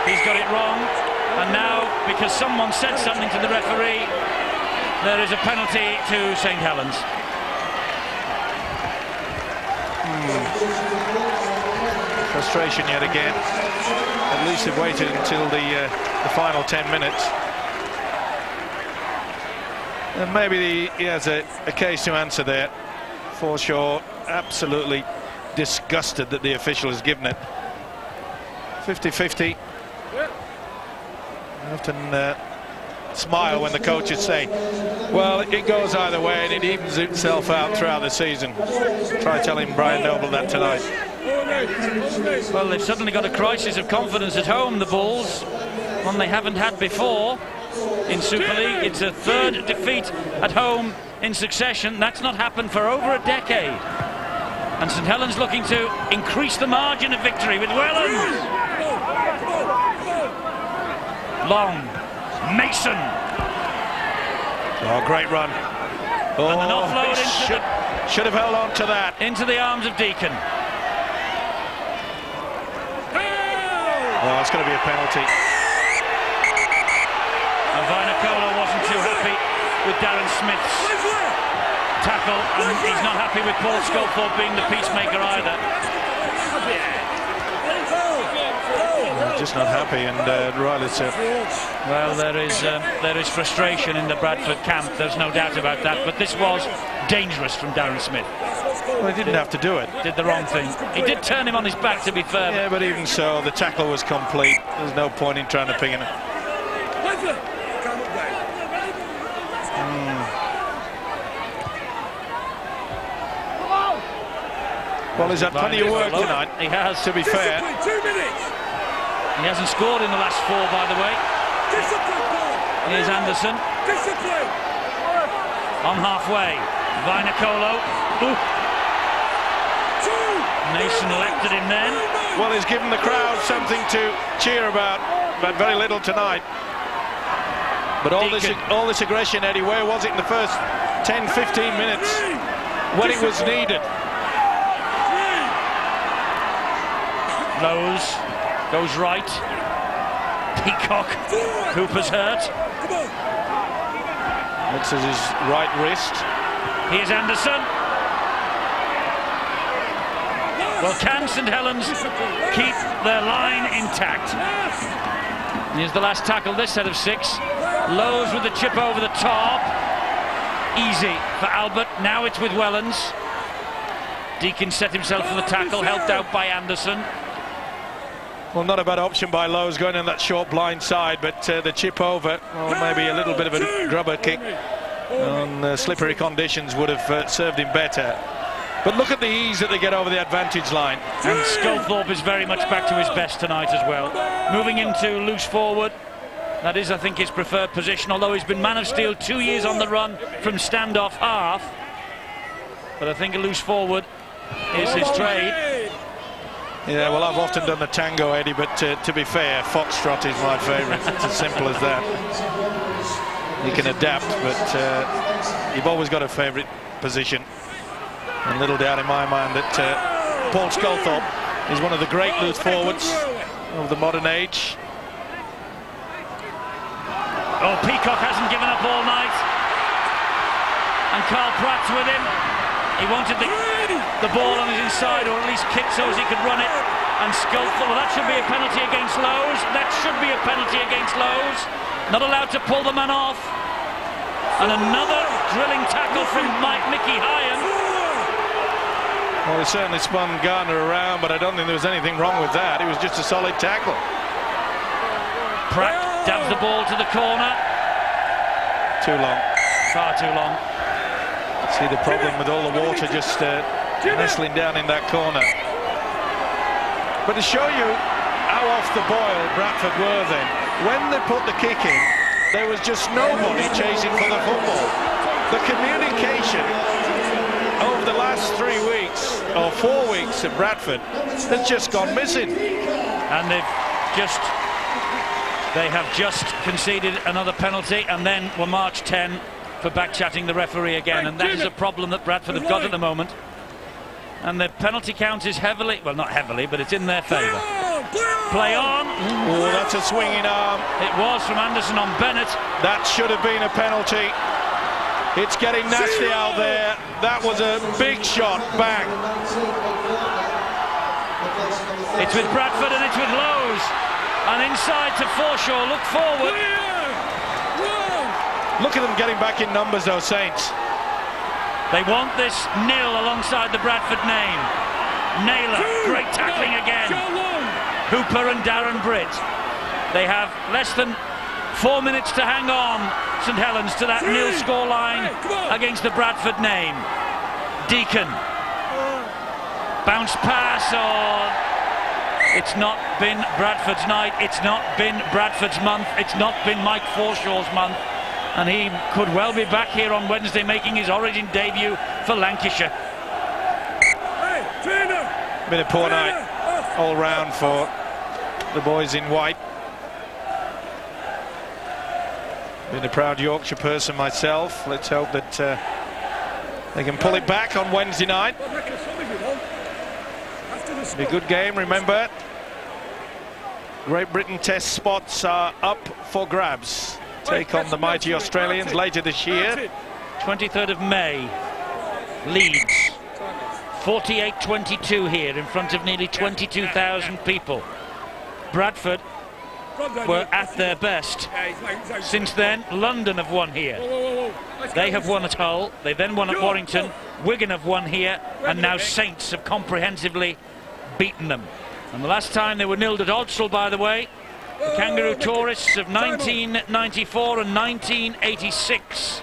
S1: he's got it wrong, and now, because someone said something to the referee, there is a penalty to St Helens.
S2: Frustration yet again. At least they've waited until the final 10 minutes. And maybe he has a case to answer there. Forshaw absolutely disgusted that the official has given it. 50-50. I often smile when the coaches say, well, it goes either way, and it evens itself out throughout the season. Try telling Brian Noble that tonight.
S1: Well, they've suddenly got a crisis of confidence at home, the Bulls, one they haven't had before in Super League. It's a third defeat at home in succession. That's not happened for over a decade. And St Helens looking to increase the margin of victory with Wellens. Long. Mason.
S2: Oh, great run. Oh,
S1: And an offload
S2: should have held on to that.
S1: into the arms of Deacon.
S2: Oh, it's going to be a penalty.
S1: And Vinocola wasn't too happy with Darren Smith's tackle, and he's not happy with Paul Sculthorpe being the peacemaker either.
S2: Just not happy, and Riley said,
S1: Well, there is frustration in the Bradford camp, there's no doubt about that, but this was dangerous from Darren Smith.
S2: well, he didn't have to do it.
S1: Did the wrong thing. He did turn him on his back, to be fair.
S2: Yeah, but even so, the tackle was complete. There's no point in trying to ping it. Well, he's had plenty of work tonight.
S1: He has.
S2: To be fair.
S3: 2 minutes.
S1: He hasn't scored in the last 4, by the way. Here's Anderson.
S3: Discipline.
S1: On halfway. Vinocola. Mason elected him then.
S2: Well, he's given the crowd something to cheer about, but very little tonight. But all this aggression, Eddie, where was it in the first 10-15 minutes when it was needed?
S1: Rose goes right. Peacock. Cooper's hurt.
S2: Mixes his right wrist.
S1: Here's Anderson. Well, can St Helens keep their line intact? Here's the last tackle, this set of 6. Lowe's with the chip over the top. Easy for Albert. Now it's with Wellens. Deacon set himself for the tackle, helped out by Anderson.
S2: Well, not a bad option by Lowe's going on that short blind side, but the chip over, well, maybe a little bit of a grubber kick on slippery conditions would have served him better. But look at the ease that they get over the advantage line.
S1: And Sculthorpe is very much back to his best tonight as well. Moving into loose forward. That is, I think, his preferred position, although he's been man of steel 2 years on the run from standoff half. But I think a loose forward is his trade.
S2: Yeah, well, I've often done the tango, Eddie, but to be fair, foxtrot is my favourite. It's as simple as that. You can adapt, but you've always got a favourite position. And little doubt in my mind that Paul Sculthorpe is one of the great loose forwards of the modern age.
S1: Oh, Peacock hasn't given up all night. And Carl Pratt's with him. He wanted the ball on his inside, or at least kick so as he could run it. And Sculthorpe, well, that should be a penalty against Lowe's. That should be a penalty against Lowe's. Not allowed to pull the man off. And another drilling tackle from Mickey Hyan.
S2: Well, he certainly spun Gardner around, but I don't think there was anything wrong with that. It was just a solid tackle.
S1: Pratt dabs the ball to the corner.
S2: Too long.
S1: Far too long.
S2: See the problem with all the water just nestling down in that corner. But to show you how off the boil Bradford were then, when they put the kick in, there was just nobody chasing for the football. The communication over the last 3 weeks or 4 weeks at Bradford has just gone missing.
S1: And they have just conceded another penalty, and then were marched 10 for back-chatting the referee again, and that is a problem that Bradford have got at the moment. And the penalty count is heavily, well, not heavily, but it's in their favour. Play on.
S2: Oh, that's a swinging arm.
S1: It was from Anderson on Bennett.
S2: That should have been a penalty. It's getting nasty out there. That was a big shot. Bang.
S1: It's with Bradford and it's with Lowe's. And inside to Forshaw. Look forward.
S2: Look at them getting back in numbers, though, Saints.
S1: They want this nil alongside the Bradford name. Naylor, great tackling again. Hooper and Darren Britt. They have less than 4 minutes to hang on, St Helens, to that nil scoreline against the Bradford name. Deacon. Bounce pass, it's not been Bradford's night, it's not been Bradford's month, it's not been Mike Forshaw's month, and he could well be back here on Wednesday making his origin debut for Lancashire.
S2: Been a poor night all round for the boys in white. Been a proud Yorkshire person myself. Let's hope that they can pull it back on Wednesday night. It'll be a good game, remember. Great Britain Test spots are up for grabs. Take on the mighty Australians later this year.
S1: 23rd of May, Leeds. 48-22 here in front of nearly 22,000 people. Bradford were at their best. Since then, London have won here. They have won at Hull, they then won at Warrington, Wigan have won here, and now Saints have comprehensively beaten them. And the last time they were nilled at Odsal, by the way, the Kangaroo Tourists of 1994 and 1986.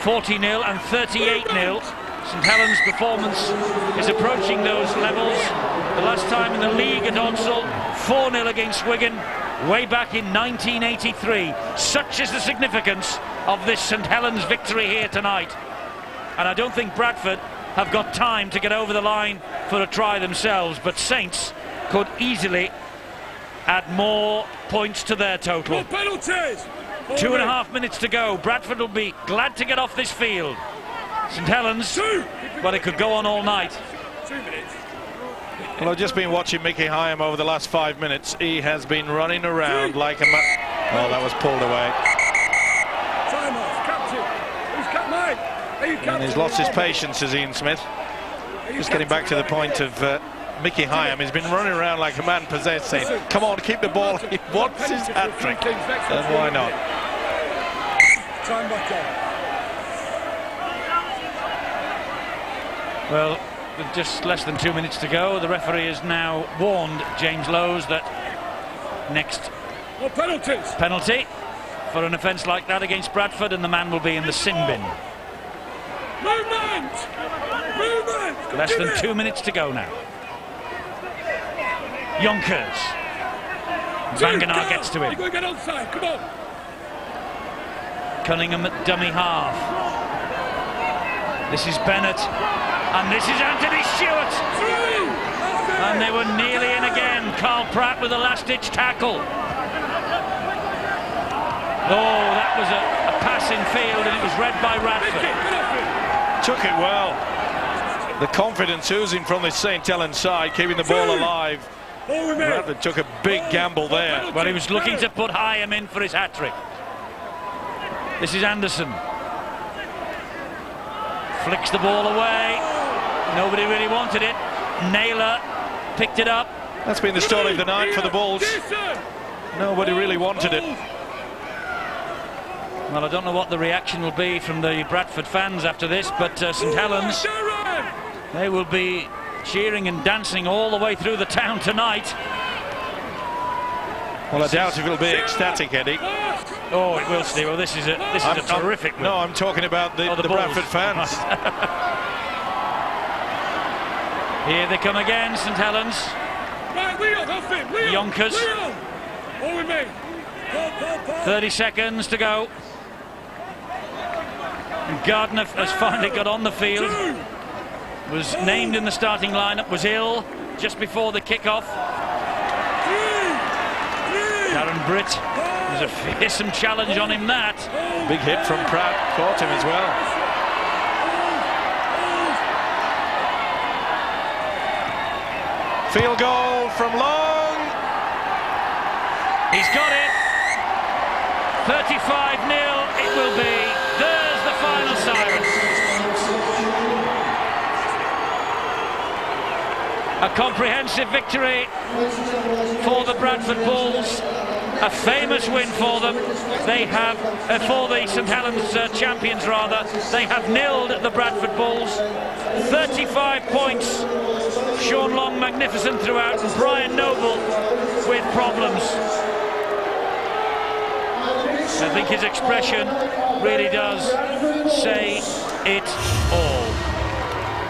S1: 40-0 and 38-0. St Helens' performance is approaching those levels. The last time in the league at Odsal, 4-0 against Wigan, way back in 1983. Such is the significance of this St Helens victory here tonight. And I don't think Bradford have got time to get over the line for a try themselves, but Saints could easily add more points to their total. 2.5 minutes to go. Bradford will be glad to get off this field. St Helens, but it could go on all night.
S3: 2 minutes.
S2: Well, I've just been watching Mickey Hyam over the last 5 minutes. He has been running around like a man. Oh, that was pulled away.
S3: Time off, captain. Who's captain?
S2: And he's lost his patience, as Ian Smith. Just getting back to the point of Mickey Hyam. He's been running around like a man possessed, saying, come on, keep the ball. He wants his hat-trick. And why not?
S3: Time back on.
S1: Well, with just less than 2 minutes to go, the referee has now warned James Lowe's that next penalty for an offence like that against Bradford, and the man will be in the sin bin.
S3: Movement!
S1: Less than 2 minutes to go now. Yonkers. Zanganar gets to him.
S3: You're going to get onside, come on.
S1: Cunningham at dummy half. This is Bennett. And this is Anthony Stewart. And they were nearly in again. Carl Pratt with a last-ditch tackle. Oh, that was a pass in field, and it was read by Radford.
S2: Took it well. The confidence oozing from this St Helens side, keeping the ball alive. Radford took a big gamble there.
S1: Well, he was looking to put Hyam in for his hat-trick. This is Anderson. Flicks the ball away. Nobody really wanted it. Naylor picked it up.
S2: That's been the story of the night for the Bulls. Nobody really wanted it.
S1: Well, I don't know what the reaction will be from the Bradford fans after this, but St Helens, they will be cheering and dancing all the way through the town tonight.
S2: Well, I doubt if it'll be ecstatic, Eddie.
S1: Oh, it will, Steve. Well, this is a terrific win.
S2: No, I'm talking about the Bradford fans.
S1: Here they come again, St Helens. Yonkers. 30 seconds to go. And Gardner has finally got on the field. Was named in the starting lineup, was ill just before the kick-off. Darren Britt, there's a fearsome challenge on him, that.
S2: Big hit from Pratt, caught him as well. Field goal from long.
S1: He's got it. 35-0 it will be. There's the final siren. A comprehensive victory for the Bradford Bulls. A famous win for them. They have, for the St Helens champions rather, they have nilled the Bradford Bulls. 35 points. Sean Long magnificent throughout. Brian Noble with problems. I think his expression really does say it all.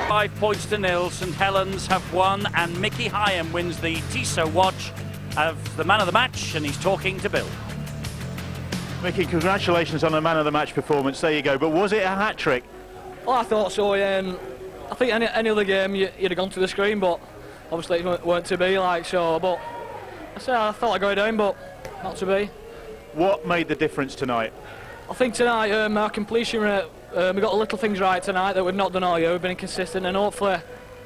S1: 5 points to nil. St Helens have won, and Mickey Hyam wins the Tissot watch as the man of the match, and he's talking to Bill.
S5: Mickey, congratulations on the man of the match performance. There you go. But was it a hat trick?
S6: Well, I thought so. I think any other game you'd have gone to the screen, but obviously it weren't to be like so. But I thought I'd go down, but not to be.
S5: What made the difference tonight?
S6: I think tonight our completion rate, we got the little things right tonight that we've not done all year. We've been inconsistent, and hopefully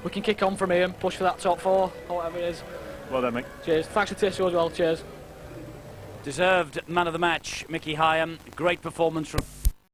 S6: we can kick on from here and push for that top 4 or whatever it is.
S5: Well done, Mick.
S6: Cheers. Thanks to Tissot as well. Cheers.
S1: Deserved man of the match, Mickey Hyam. Great performance from